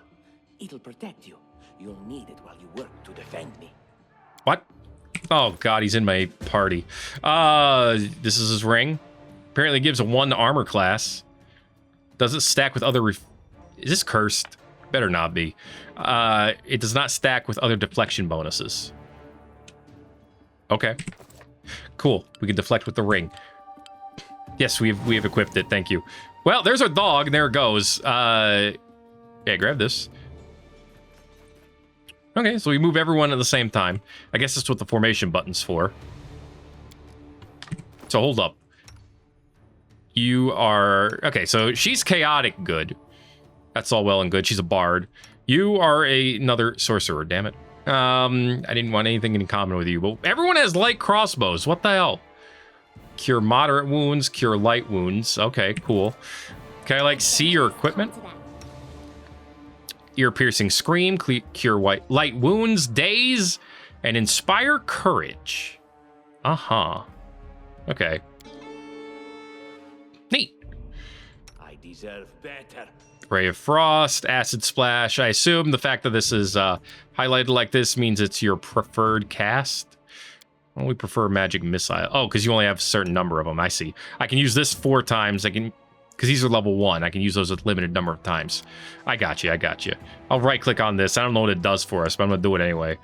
It'll protect you. You'll need it while you work to defend me. What? Oh god, he's in my party. This is his ring. Apparently gives a 1 armor class. Does it stack with other is this cursed? Better not be. It does not stack with other deflection bonuses. Okay. Cool. We can deflect with the ring. Yes, we have equipped it. Thank you. Well, there's our dog, and there it goes. Yeah, grab this. Okay, so we move everyone at the same time. I guess that's what the formation button's for. So hold up. You are... Okay, so she's chaotic good. That's all well and good. She's a bard. You are another sorcerer, damn it. I didn't want anything in common with you, but everyone has light crossbows. What the hell? Cure moderate wounds, cure light wounds. Okay, cool. Can I, like, see your equipment? Ear-piercing scream, cure light wounds, daze, and inspire courage. Uh-huh. Okay. Neat. I deserve better. Ray of Frost, Acid Splash. I assume the fact that this is highlighted like this means it's your preferred cast. Well, we prefer Magic Missile. Oh, because you only have a certain number of them. I see. I can use this 4 times. I can... Because these are level 1. I can use those a limited number of times. I got you. I'll right-click on this. I don't know what it does for us, but I'm going to do it anyway.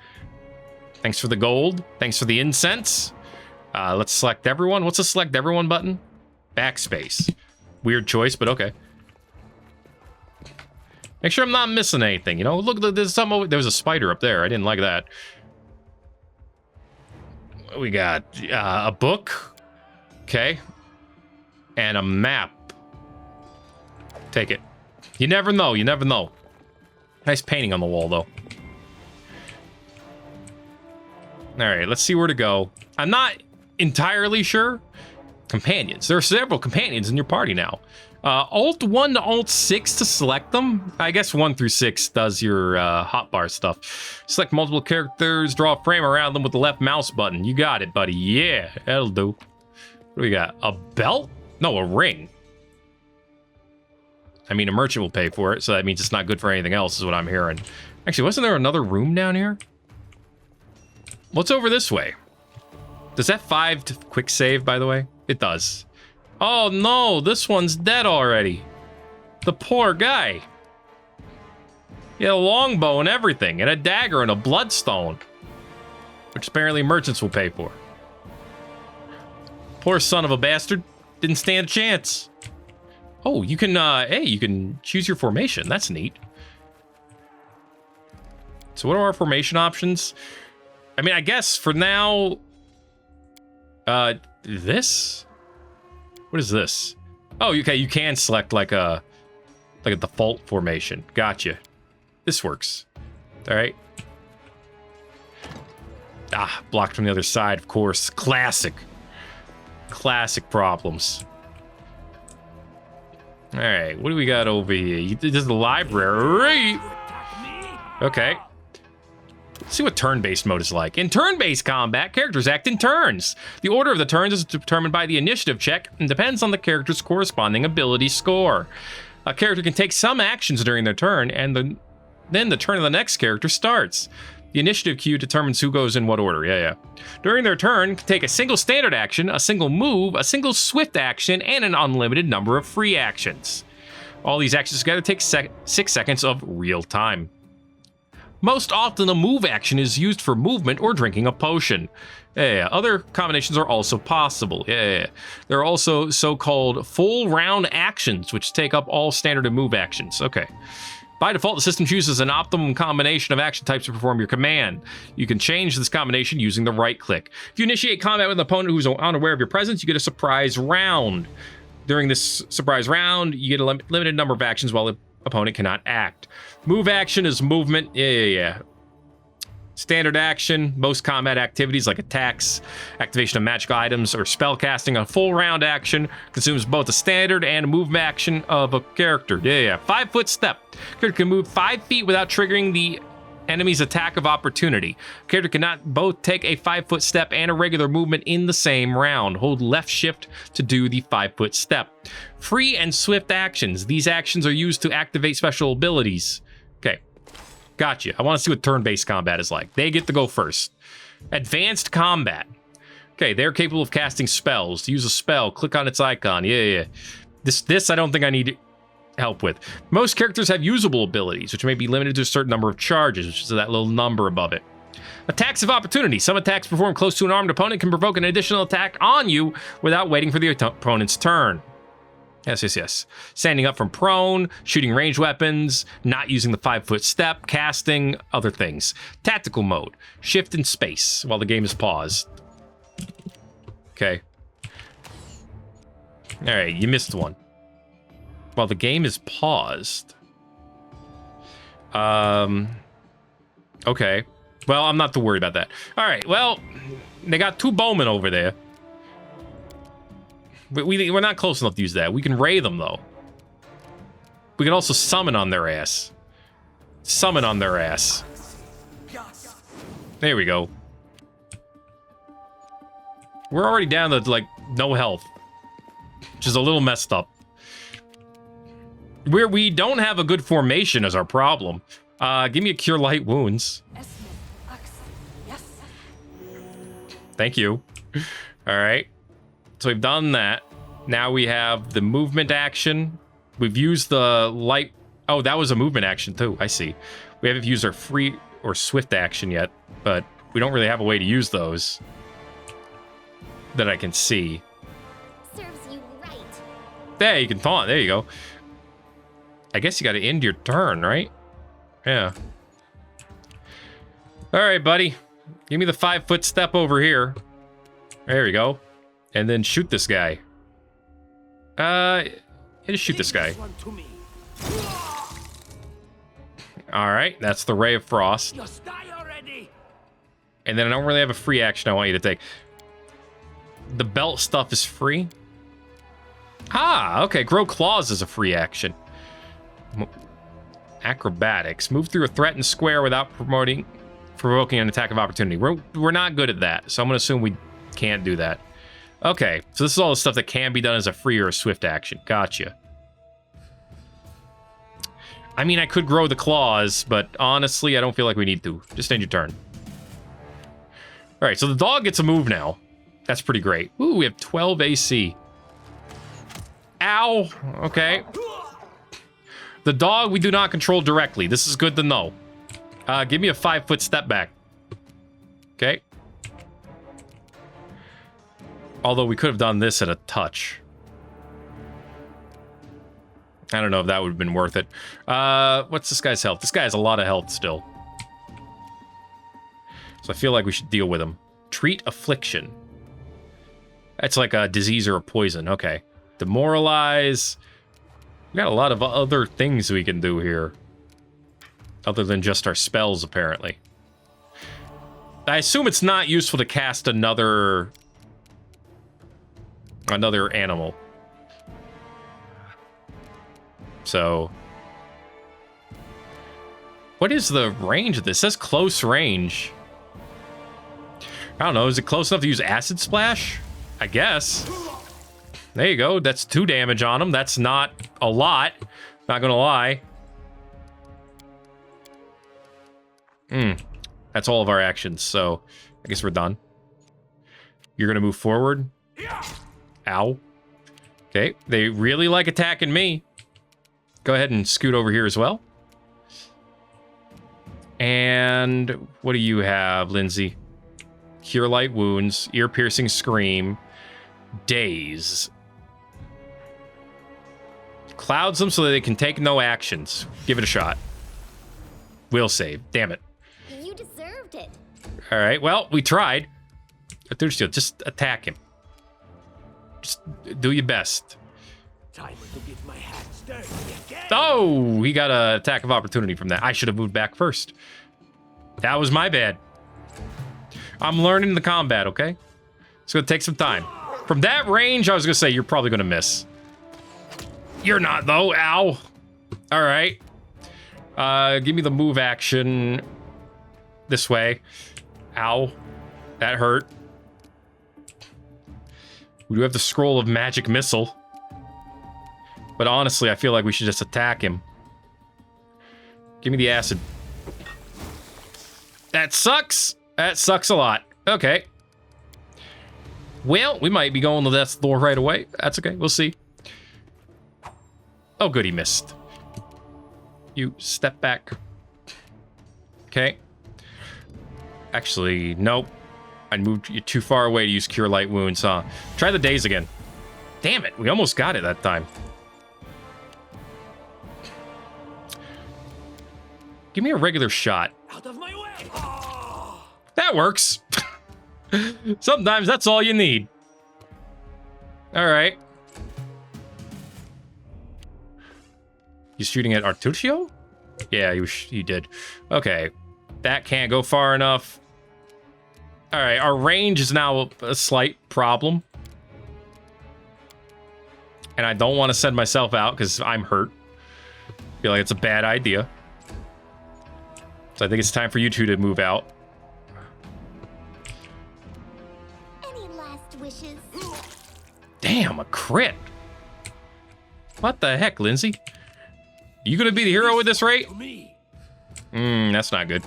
Thanks for the gold. Thanks for the incense. Let's select everyone. What's the select everyone button? Backspace. Weird choice, but okay. Make sure I'm not missing anything. You know, look, there's something over, there was a spider up there. I didn't like that. We got a book. Okay. And a map. Take it. You never know. Nice painting on the wall, though. All right, let's see where to go. I'm not entirely sure. Companions. There are several companions in your party now. Alt 1 to Alt 6 to select them. I guess 1 through 6 does your hotbar stuff. Select multiple characters, draw a frame around them with the left mouse button. You got it, buddy. Yeah, that'll do. What do we got? A belt? No, a ring. I mean, a merchant will pay for it, so that means it's not good for anything else, is what I'm hearing. Actually, wasn't there another room down here? What's over this way? Does that 5 to quick save, by the way? It does. Oh, no, this one's dead already. The poor guy. He had a longbow and everything, and a dagger and a bloodstone, which apparently merchants will pay for. Poor son of a bastard. Didn't stand a chance. Oh, you can, hey, you can choose your formation. That's neat. So what are our formation options? I mean, I guess for now, this? What is this? Oh, okay, you can select like a default formation. Gotcha. This works. All right. Ah, blocked from the other side, of course. Classic problems. All right, what do we got over here? This is the library. Okay. Let's see what turn-based mode is like. In turn-based combat, characters act in turns. The order of the turns is determined by the initiative check and depends on the character's corresponding ability score. A character can take some actions during their turn, and then the turn of the next character starts. The initiative queue determines who goes in what order. Yeah. During their turn, take a single standard action, a single move, a single swift action, and an unlimited number of free actions. All these actions together take 6 seconds of real time. Most often, a move action is used for movement or drinking a potion. Yeah. Other combinations are also possible. Yeah. There are also so-called full round actions, which take up all standard and move actions. Okay. By default, the system chooses an optimum combination of action types to perform your command. You can change this combination using the right click. If you initiate combat with an opponent who's unaware of your presence, you get a surprise round. During this surprise round, you get a limited number of actions while the opponent cannot act. Move action is movement. Yeah. Standard action, most combat activities like attacks, activation of magical items, or spellcasting. A full round action consumes both a standard and a move action of a character. Yeah. 5 foot step. Character can move 5 feet without triggering the enemy's attack of opportunity. Character cannot both take a 5 foot step and a regular movement in the same round. Hold left shift to do the 5 foot step. Free and swift actions. These actions are used to activate special abilities. Okay. Gotcha. I want to see what turn-based combat is like. They get to go first. Advanced combat. Okay, they're capable of casting spells. To use a spell, click on its icon. Yeah. This I don't think I need help with. Most characters have usable abilities, which may be limited to a certain number of charges, which is that little number above it. Attacks of opportunity. Some attacks performed close to an armed opponent can provoke an additional attack on you without waiting for the opponent's turn. Yes. Standing up from prone, shooting ranged weapons, not using the 5 foot step, casting, other things. Tactical mode. Shift in space while the game is paused. Okay. All right, you missed one. While the game is paused. Okay. Well, I'm not too worried about that. All right, well, they got 2 bowmen over there. We're not close enough to use that. We can ray them, though. We can also summon on their ass. Summon on their ass. There we go. We're already down to, like, no health. Which is a little messed up. We don't have a good formation as our problem. Give me a Cure Light Wounds. Thank you. All right. So we've done that. Now we have the movement action. We've used the light. Oh, that was a movement action too. I see. We haven't used our free or swift action yet, but we don't really have a way to use those that I can see. Serves you right. There, you can taunt. There you go. I guess you got to end your turn, right? Yeah. All right, buddy. Give me the 5 foot step over here. There we go. And then shoot this guy. Just shoot this guy. All right, that's the Ray of Frost. And then I don't really have a free action I want you to take. The belt stuff is free. Ah, okay. Grow Claws is a free action. Acrobatics. Move through a threatened square without provoking an attack of opportunity. We're not good at that, so I'm going to assume we can't do that. Okay, so this is all the stuff that can be done as a free or a swift action. Gotcha. I mean, I could grow the claws, but honestly, I don't feel like we need to. Just end your turn. All right, so the dog gets a move now. That's pretty great. Ooh, we have 12 AC. Ow. Okay. The dog we do not control directly. This is good to know. Give me a 5 foot step back. Okay. Although we could have done this at a touch. I don't know if that would have been worth it. What's this guy's health? This guy has a lot of health still. So I feel like we should deal with him. Treat affliction. That's like a disease or a poison. Okay. Demoralize. We got a lot of other things we can do here. Other than just our spells, apparently. I assume it's not useful to cast another animal. So, what is the range of this? It says close range. I don't know. Is it close enough to use Acid Splash? I guess. There you go. That's 2 damage on him. That's not a lot. Not gonna lie. That's all of our actions, so I guess we're done. You're gonna move forward. Ow. Okay, they really like attacking me. Go ahead and scoot over here as well. And what do you have, Lindsay? Cure Light Wounds, Ear-Piercing Scream, Daze. Clouds them so that they can take no actions. Give it a shot. Will save. Damn it. You deserved it. All right, well, we tried. Just attack him. Just do your best. Time to get my hands dirty again. Oh, he got an attack of opportunity from that. I should have moved back first. That was my bad. I'm learning the combat, okay? It's gonna take some time. From that range, I was gonna say you're probably gonna miss. You're not, though. Ow. All right. Give me the move action this way. Ow. That hurt. We do have the scroll of magic missile. But honestly, I feel like we should just attack him. Give me the acid. That sucks. That sucks a lot. Okay. Well, we might be going to death's door right away. That's okay. We'll see. Oh, good. He missed. You step back. Okay. Actually, nope. I moved you too far away to use Cure Light Wounds, huh? Try the daze again. Damn it. We almost got it that time. Give me a regular shot. Out of my way! Oh. That works. Sometimes that's all you need. All right. He's shooting at Artuccio? Yeah, he did. Okay. That can't go far enough. All right, our range is now a slight problem. And I don't want to send myself out because I'm hurt. Feel like it's a bad idea. So I think it's time for you two to move out. Any last wishes? Damn, a crit. What the heck, Lindsay? You gonna be the hero at this rate? That's not good.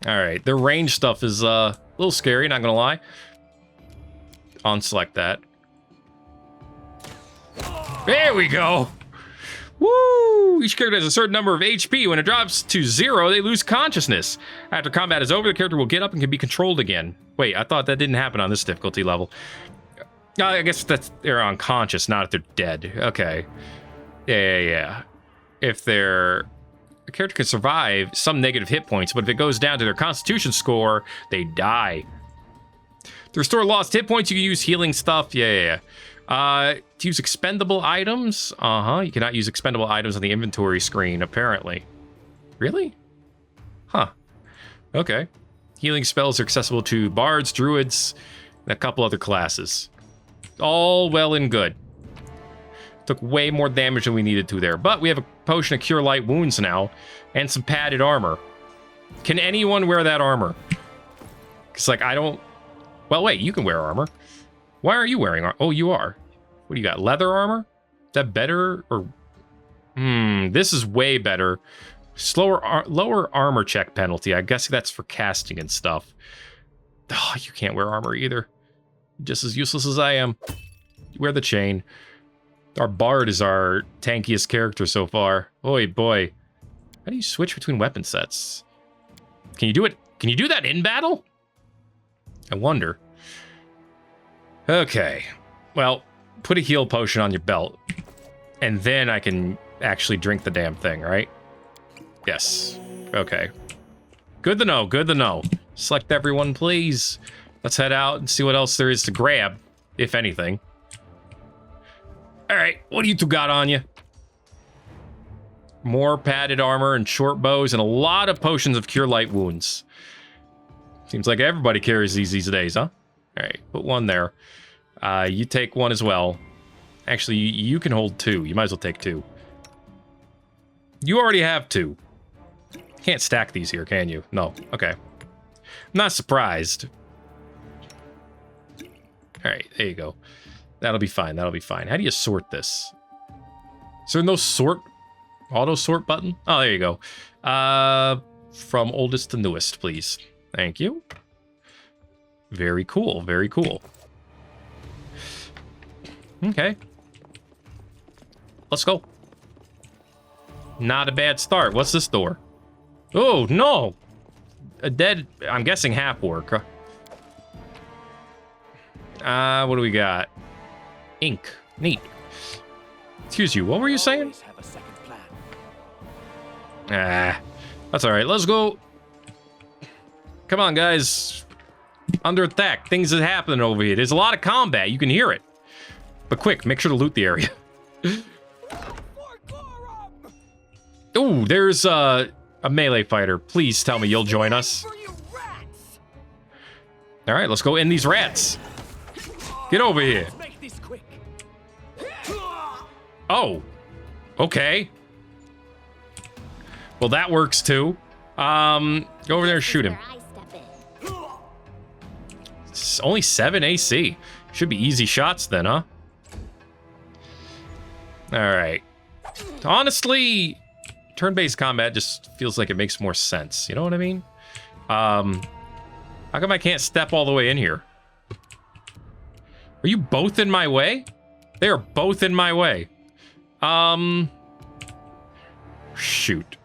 All right, their range stuff is a little scary, not gonna lie. Unselect that. There we go. Woo! Each character has a certain number of HP. When it drops to 0, they lose consciousness. After combat is over, the character will get up and can be controlled again. Wait, I thought that didn't happen on this difficulty level. I guess that's they're unconscious, not if they're dead. Okay. Yeah. If a character can survive some negative hit points, but if it goes down to their constitution score, they die. To restore lost hit points, you can use healing stuff. Yeah. To use expendable items? You cannot use expendable items on the inventory screen, apparently. Really? Huh. Okay. Healing spells are accessible to bards, druids, and a couple other classes. All well and good. Took way more damage than we needed to there. But we have a potion of Cure Light Wounds now, and some padded armor. Can anyone wear that armor? Because, like, I don't... Well, wait, you can wear armor. Why aren't you wearing armor? Oh, you are. What do you got? Leather armor? Is that better? Or... this is way better. Lower armor check penalty. I guess that's for casting and stuff. Oh, you can't wear armor either. Just as useless as I am. You wear the chain. Our bard is our tankiest character so far. Oy boy. How do you switch between weapon sets? Can you do it? Can you do that in battle? I wonder. Okay. Well, put a heal potion on your belt. And then I can actually drink the damn thing, right? Yes. Okay. Good to know. Good to know. Select everyone, please. Let's head out and see what else there is to grab, if anything. All right, what do you two got on you? More padded armor and short bows and a lot of potions of Cure Light Wounds. Seems like everybody carries these days, huh? All right, put one there. You take one as well. Actually, you can hold 2. You might as well take 2. You already have 2. Can't stack these here, can you? No. Okay. I'm not surprised. All right, there you go. That'll be fine. That'll be fine. How do you sort this? Is there no auto sort button? Oh, there you go. From oldest to newest, please. Thank you. Very cool. Very cool. Okay. Let's go. Not a bad start. What's this door? Oh, no. A dead, I'm guessing half-orc. What do we got? Ink. Neat. Excuse you, what were you saying? That's all right. Let's go. Come on, guys. Under attack. Things are happening over here. There's a lot of combat. You can hear it. But quick, make sure to loot the area. Ooh, there's A melee fighter. Please tell me you'll join us. All right, let's go in these rats. Get over here. Oh, okay. Well, that works too. Go over there and shoot him. It's only 7 AC. Should be easy shots then, huh? All right. Honestly, turn-based combat just feels like it makes more sense. You know what I mean? How come I can't step all the way in here? Are you both in my way? They are both in my way. Shoot.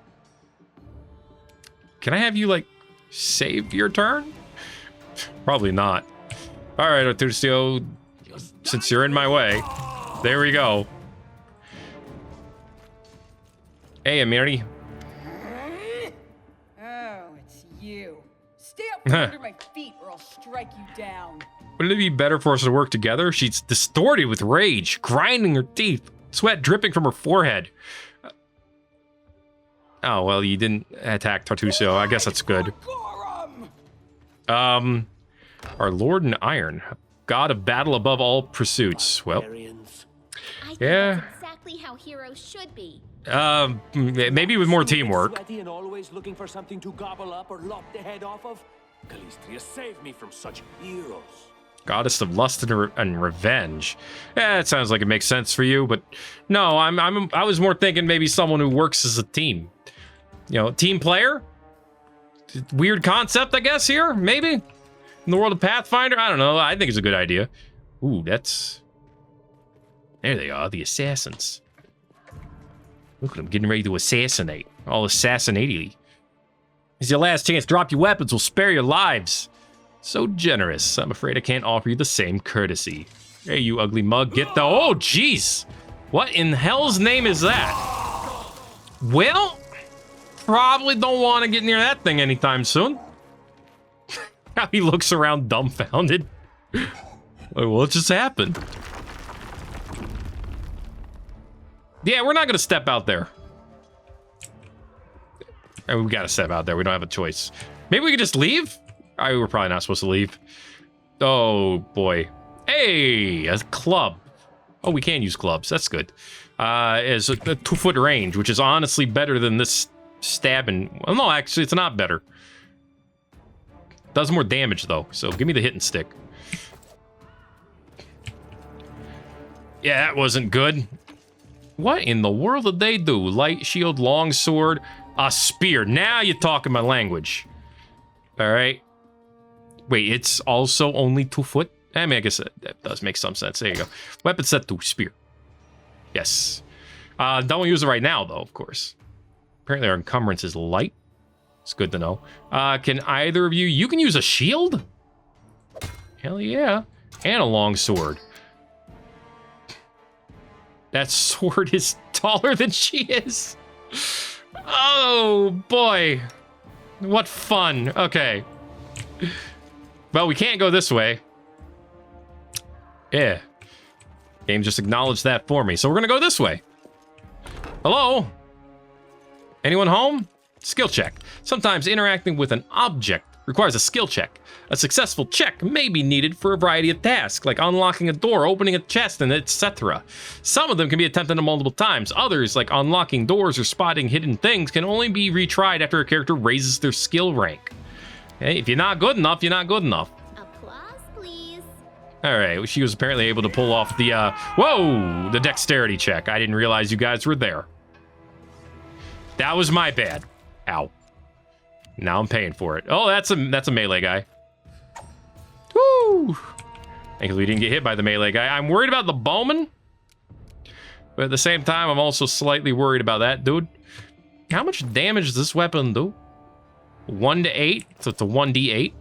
Can I have you, like, save your turn? Probably not. All right, Artucio, since you're in my way, there we go. Hey, Amiri. Oh, it's you. Stay up from under my feet or I'll strike you down. Wouldn't it be better for us to work together? She's distorted with rage, grinding her teeth, sweat dripping from her forehead. Oh, well, you didn't attack Tartusio. I guess that's good. Our Lord in Iron, god of battle above all pursuits. Well, yeah. That's exactly how heroes should be. Maybe with more teamwork. Sweaty and always looking for something to gobble up or lop the head off of. Calistria, save me from such heroes. Goddess of lust and revenge. Yeah, it sounds like it makes sense for you, but no, I was more thinking maybe someone who works as a team. You know, team player? Weird concept, I guess, here, maybe? In the world of Pathfinder? I don't know. I think it's a good idea. Ooh, that's... There they are, the assassins. Look at them getting ready to assassinate. All assassinately. It's your last chance. Drop your weapons. We'll spare your lives. So generous. I'm afraid I can't offer you the same courtesy. Hey, you ugly mug. Get the... Oh, jeez. What in hell's name is that? Well, probably don't want to get near that thing anytime soon. How he looks around dumbfounded. Like, what just happened? Yeah, we're not going to step out there. We got to step out there. We don't have a choice. Maybe we could just leave? We're probably not supposed to leave. Oh, boy. Hey, a club. Oh, we can use clubs. That's good. Is a 2-foot range, which is honestly better than this stabbing. Well, no, actually, it's not better. Does more damage, though. So give me the hitting stick. Yeah, that wasn't good. What in the world did they do? Light shield, long sword, a spear. Now you're talking my language. All right. Wait, it's also only 2 foot? I mean, I guess that does make some sense. There you go. Weapon set 2, spear. Yes. Don't use it right now, though, of course. Apparently our encumbrance is light. It's good to know. Can either of you... You can use a shield? Hell yeah. And a long sword. That sword is taller than she is. Oh, boy. What fun. Okay. Well, we can't go this way. Yeah. Game just acknowledged that for me. So we're going to go this way. Hello? Anyone home? Skill check. Sometimes interacting with an object requires a skill check. A successful check may be needed for a variety of tasks, like unlocking a door, opening a chest, and etc. Some of them can be attempted multiple times. Others, like unlocking doors or spotting hidden things, can only be retried after a character raises their skill rank. Hey, if you're not good enough, you're not good enough. Applause, please. All right, she was apparently able to pull off the, whoa, the dexterity check. I didn't realize you guys were there. That was my bad. Ow. Now I'm paying for it. Oh, that's a melee guy. Woo! Thankfully we didn't get hit by the melee guy. I'm worried about the bowman. But at the same time, I'm also slightly worried about that dude. How much damage does this weapon do? 1 to 8. So it's a 1d8.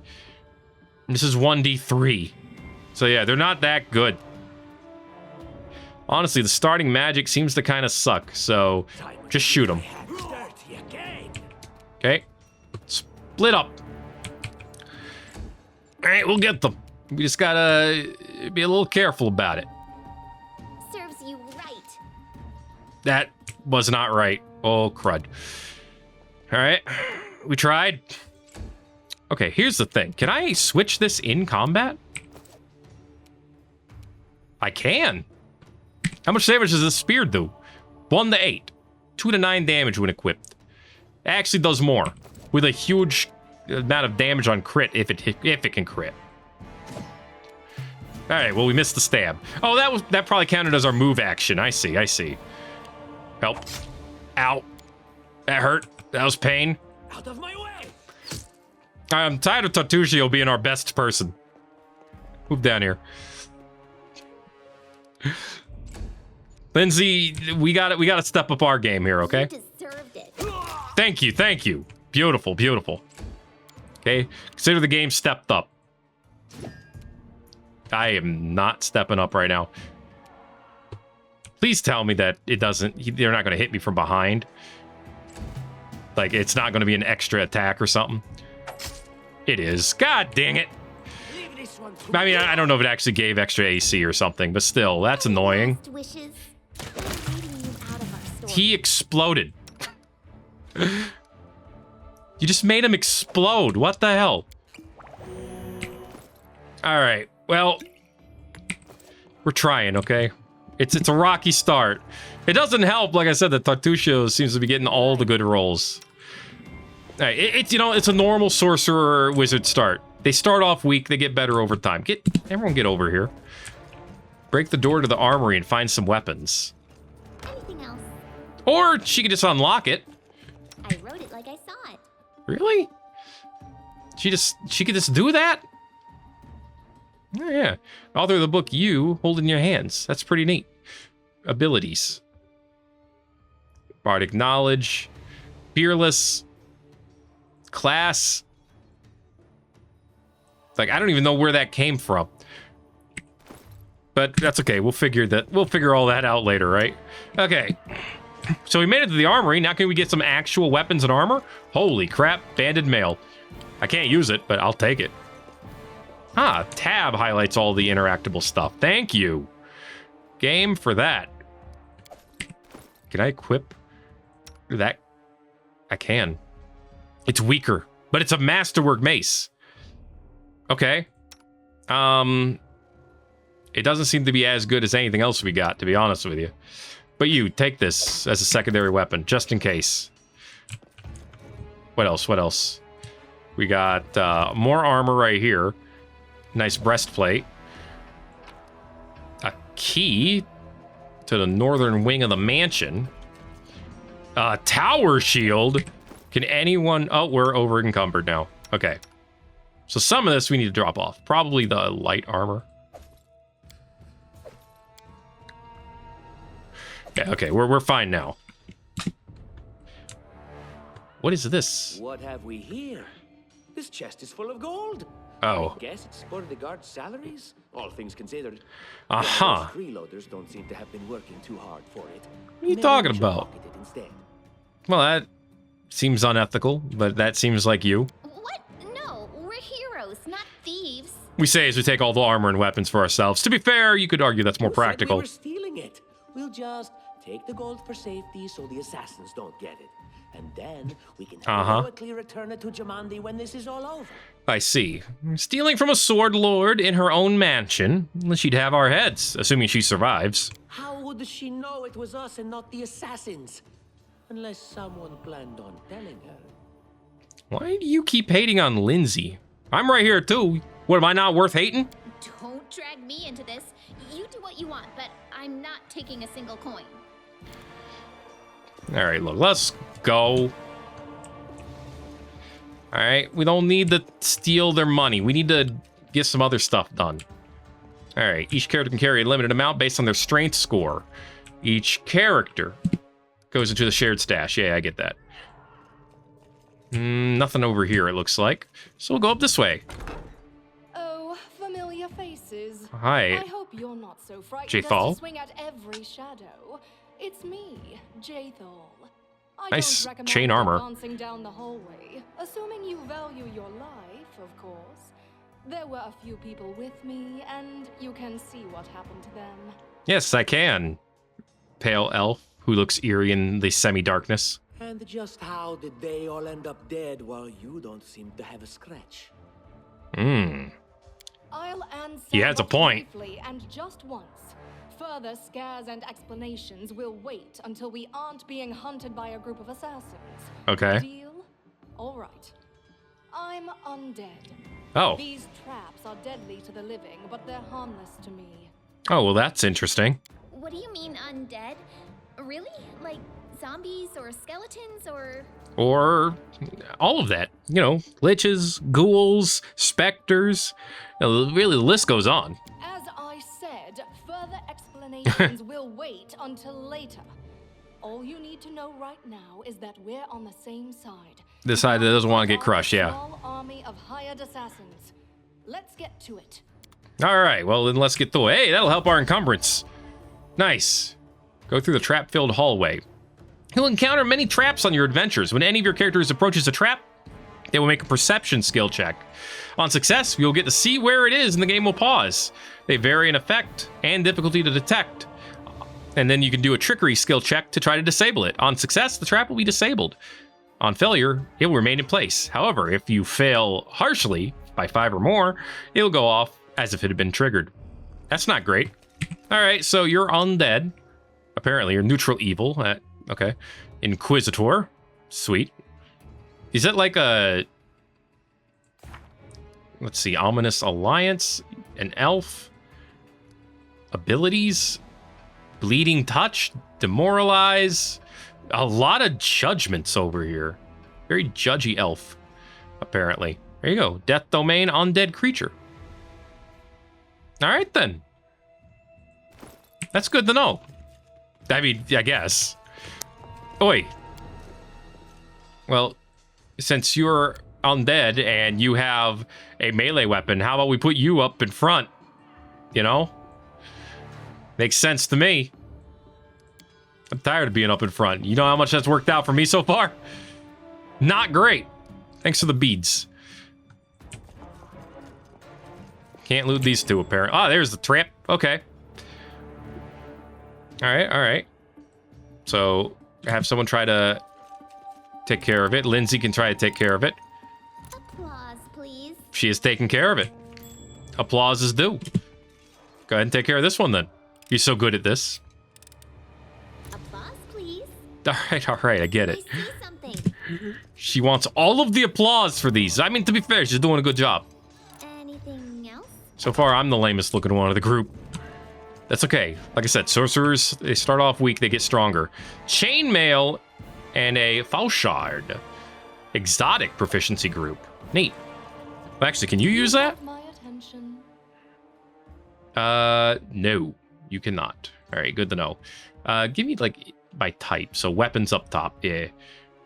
This is 1d3. So yeah, they're not that good. Honestly, the starting magic seems to kind of suck. So just shoot them. Okay. Split up. All right, we'll get them. We just gotta be a little careful about it. Serves you right. That was not right. Oh, crud. All right, we tried. Okay, here's the thing. Can I switch this in combat? I can. How much damage does this spear do? 1 to 8. 2 to 9 damage when equipped. It actually does more. With a huge amount of damage on crit if it can crit. Alright, well we missed the stab. Oh, that probably counted as our move action. I see. Help. Ow. That hurt. That was pain. Out of my way! I'm tired of Tartusio being our best person. Move down here. Lindsay, we gotta step up our game here, okay? You deserved it. Thank you. Beautiful. Okay, consider the game stepped up. I am not stepping up right now. Please tell me that they're not gonna hit me from behind. Like, it's not gonna be an extra attack or something. It is. God dang it. I mean, I don't know if it actually gave extra AC or something, but still, that's annoying. Wishes. He exploded. You just made him explode. What the hell? All right. Well, we're trying, okay? It's a rocky start. It doesn't help, like I said, that Tartusio seems to be getting all the good rolls. All right, it's a normal sorcerer wizard start. They start off weak, they get better over time. Everyone get over here. Break the door to the armory and find some weapons. Anything else? Or she could just unlock it. I wrote it like I saw it. Really? She could just do that? Oh, yeah. Author of the book you hold in your hands. That's pretty neat. Abilities. Bardic knowledge. Fearless. Class. Like, I don't even know where that came from. But that's okay. We'll figure all that out later, right? Okay. So we made it to the armory. Now can we get some actual weapons and armor? Holy crap. Banded mail. I can't use it, but I'll take it. Ah, tab highlights all the interactable stuff. Thank you. Game for that. Can I equip that? I can. It's weaker, but it's a masterwork mace. Okay. It doesn't seem to be as good as anything else we got, to be honest with you. But you, take this as a secondary weapon, just in case. What else? We got more armor right here. Nice breastplate. A key to the northern wing of the mansion. A tower shield. Can anyone... Oh, we're over encumbered now. Okay. So some of this we need to drop off. Probably the light armor. Yeah, okay, we're fine now. What is this? What have we here? This chest is full of gold. Oh. I guess it's for the guards' salaries, all things considered. Uh-huh. Those freeloaders don't seem to have been working too hard for it. What are you Maybe talking we should about? pocket it instead. Well, that seems unethical, but that seems like you. What? No, we're heroes, not thieves. We say as we take all the armor and weapons for ourselves. To be fair, you could argue that's more Who said practical. we were stealing it? We'll just take the gold for safety so the assassins don't get it. And then we can heroically return it to Jamandi when this is all over. I see. Stealing from a sword lord in her own mansion. She'd have our heads, assuming she survives. How would she know it was us and not the assassins? Unless someone planned on telling her. Why do you keep hating on Lindsay? I'm right here too. What, am I not worth hating? Don't drag me into this. You do what you want, but I'm not taking a single coin. All right, look, let's go. All right, we don't need to steal their money. We need to get some other stuff done. All right, each character can carry a limited amount based on their strength score. Each character goes into the shared stash. Yeah, I get that. Nothing over here, it looks like. So we'll go up this way. Oh, familiar faces. Hi. I hope you're not so frightened Jaethal. as to swing at every shadow. It's me, Jaethal. I Nice don't recommend chain armor. advancing down the hallway, assuming you value your life, of course. There were a few people with me, and you can see what happened to them. Yes, I can. Pale elf who looks eerie in the semi-darkness. And just how did they all end up dead while you don't seem to have a scratch? I'll answer He has a point. briefly and just once. Further scares and explanations will wait until we aren't being hunted by a group of assassins. Okay. Deal? All right. I'm undead. Oh. These traps are deadly to the living, but they're harmless to me. Oh, well, that's interesting. What do you mean undead? Really? Like zombies or skeletons or... Or all of that. You know, liches, ghouls, specters. Really, the list goes on. As I said, further explanations will wait until later. All you need to know right now is that we're on the same side. The side that doesn't want to get crushed, yeah. Small army of hired assassins. Let's get to it. All right, well, then let's get through. Hey, that'll help our encumbrance. Nice. Go through the trap-filled hallway. You'll encounter many traps on your adventures. When any of your characters approaches a trap, they will make a perception skill check. On success, you'll get to see where it is and the game will pause. They vary in effect and difficulty to detect. And then you can do a trickery skill check to try to disable it. On success, the trap will be disabled. On failure, it will remain in place. However, if you fail harshly by 5 or more, it will go off as if it had been triggered. That's not great. All right, so you're undead. Apparently, you're neutral evil. Okay. Inquisitor. Sweet. Is that like a... Let's see. Ominous Alliance. An elf. Abilities. Bleeding Touch. Demoralize. A lot of judgments over here. Very judgy elf, apparently. There you go. Death Domain, undead creature. All right, then. That's good to know. I mean, I guess. Oi. Well, since you're undead and you have a melee weapon, how about we put you up in front? You know? Makes sense to me. I'm tired of being up in front. You know how much that's worked out for me so far? Not great. Thanks for the beads. Can't loot these two, apparently. Oh, there's the trap. Okay. All right, all right. So, have someone try to take care of it. Lindsay can try to take care of it. Applause, please. She is taking care of it. Applause is due. Go ahead and take care of this one, then. You're so good at this. Applause, please. All right, I get it. I see something. She wants all of the applause for these. I mean, to be fair, she's doing a good job. Anything else? So far, I'm the lamest looking one of the group. That's okay. Like I said, sorcerers, they start off weak, they get stronger. Chainmail and a Fauchard. Exotic proficiency group. Neat. Well, actually, can you use that? My attention. No, you cannot. All right, good to know. Give me, like, by type. So weapons up top. Yeah.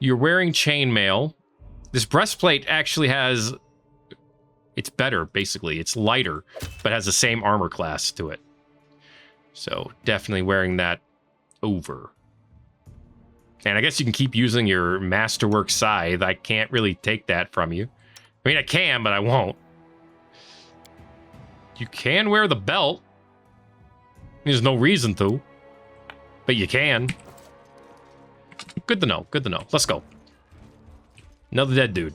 You're wearing chainmail. This breastplate actually has... It's better, basically. It's lighter, but has the same armor class to it. So definitely wearing that over. And I guess you can keep using your masterwork scythe. I can't really take that from you. I mean, I can, but I won't. You can wear the belt. There's no reason to. But you can. Good to know. Good to know. Let's go. Another dead dude.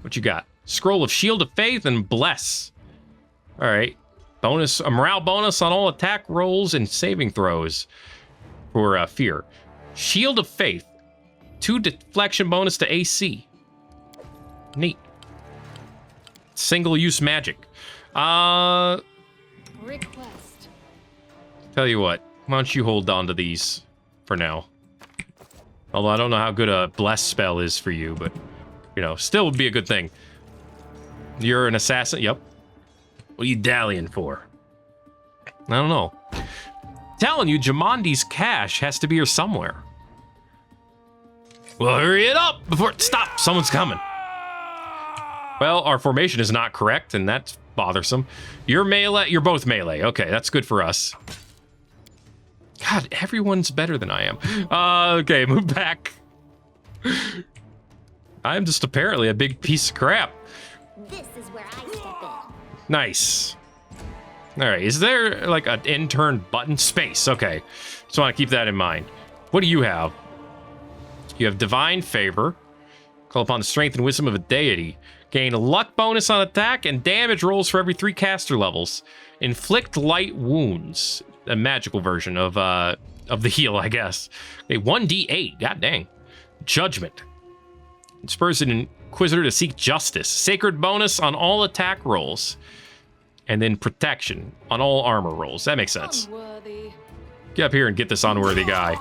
What you got? Scroll of Shield of Faith and Bless. All right. Bonus, a morale bonus on all attack rolls and saving throws for fear. Shield of Faith. 2 deflection bonus to AC. Neat. Single-use magic. Request. Tell you what. Why don't you hold on to these for now? Although I don't know how good a Bless spell is for you, but, you know, still would be a good thing. You're an assassin? Yep. What are you dallying for? I don't know. Telling you, Jamondi's cache has to be here somewhere. Well, hurry it up before... Stop! Someone's coming. Well, our formation is not correct, and that's bothersome. You're melee. You're both melee. Okay, that's good for us. God, everyone's better than I am. Okay, move back. I'm just apparently a big piece of crap. This is where I step in. Nice. All right, is there like an intern button? Space, okay. Just want to keep that in mind. What do you have? You have divine favor. Call upon the strength and wisdom of a deity. Gain a luck bonus on attack and damage rolls for every 3 caster levels. Inflict light wounds. A magical version of the heal, I guess. Okay, 1d8. God dang. Judgment. Inspires an inquisitor to seek justice. Sacred bonus on all attack rolls. And then protection on all armor rolls. That makes sense. Unworthy. Get up here and get this unworthy guy.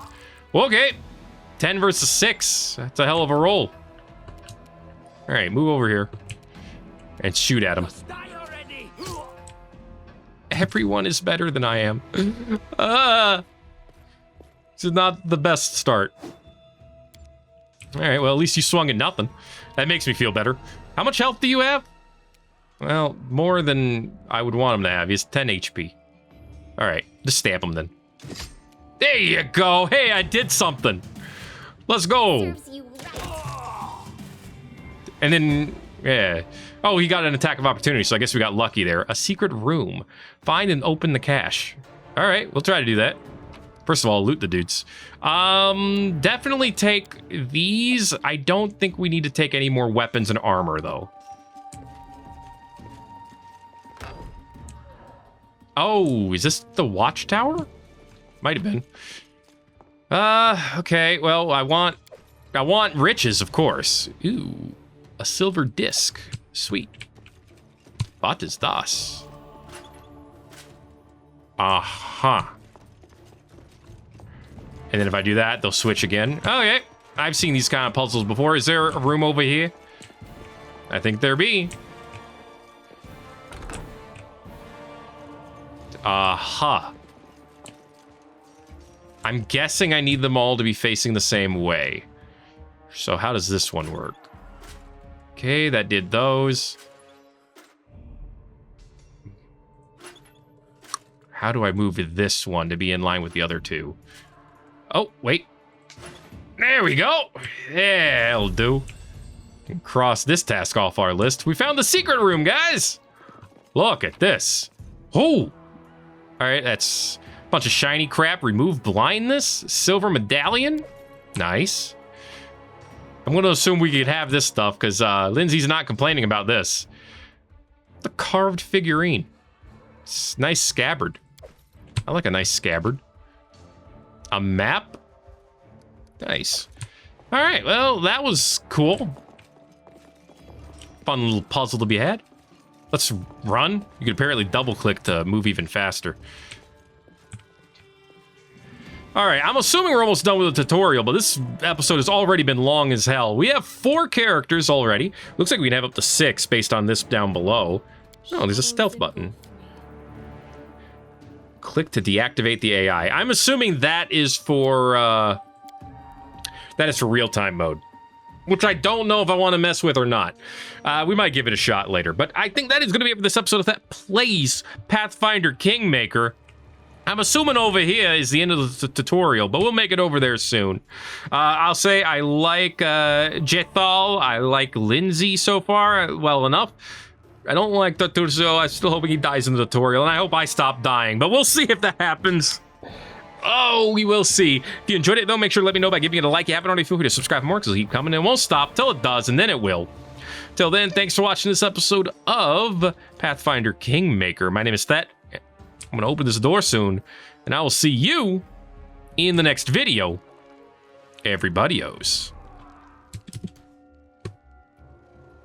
Okay. 10 versus 6. That's a hell of a roll. All right, move over here. And shoot at him. Everyone is better than I am. This is not the best start. All right, well, at least you swung at nothing. That makes me feel better. How much health do you have? Well, more than I would want him to have. He has 10 HP. All right, just stamp him then. There you go. Hey, I did something. Let's go. And then, yeah. Oh, he got an attack of opportunity, so I guess we got lucky there. A secret room. Find and open the cache. All right, we'll try to do that. First of all, loot the dudes. Definitely take these. I don't think we need to take any more weapons and armor, though. Oh, is this the watchtower? Might have been. Okay. Well, I want riches, of course. Ooh, a silver disc. Sweet. What is das? Aha. And then if I do that, they'll switch again. Okay. I've seen these kind of puzzles before. Is there a room over here? I think there be. Aha. I'm guessing I need them all to be facing the same way. So how does this one work? Okay, that did those. How do I move this one to be in line with the other two? Oh, wait. There we go. Yeah, that'll do. Can cross this task off our list. We found the secret room, guys. Look at this. Oh. All right, that's a bunch of shiny crap. Remove blindness. Silver medallion. Nice. I'm going to assume we could have this stuff because Lindsay's not complaining about this. The carved figurine. It's nice scabbard. I like a nice scabbard. A map? Nice. All right, well, that was cool. Fun little puzzle to be had. Let's run. You can apparently double click to move even faster. All right, I'm assuming we're almost done with the tutorial, but this episode has already been long as hell. We have 4 characters already. Looks like we can have up to 6 based on this down below. Oh, there's a stealth button. Click to deactivate the AI. I'm assuming that is for real-time mode, which I don't know if I want to mess with or not. We might give it a shot later, but I think that is going to be it for this episode of Thet Plays Pathfinder Kingmaker. I'm assuming over here is the end of the tutorial, but we'll make it over there soon. I'll say I like Jethal. I like Lindsay so far well enough. I don't like Tuturso. I'm still hoping he dies in the tutorial, and I hope I stop dying, but we'll see if that happens. Oh, we will see. If you enjoyed it, though, make sure to let me know by giving it a like. If you haven't already, feel free to subscribe for more, because it'll keep coming. It won't stop till it does, and then it will. Till then, thanks for watching this episode of Pathfinder Kingmaker. My name is Thet. I'm going to open this door soon, and I will see you in the next video. Everybody-os.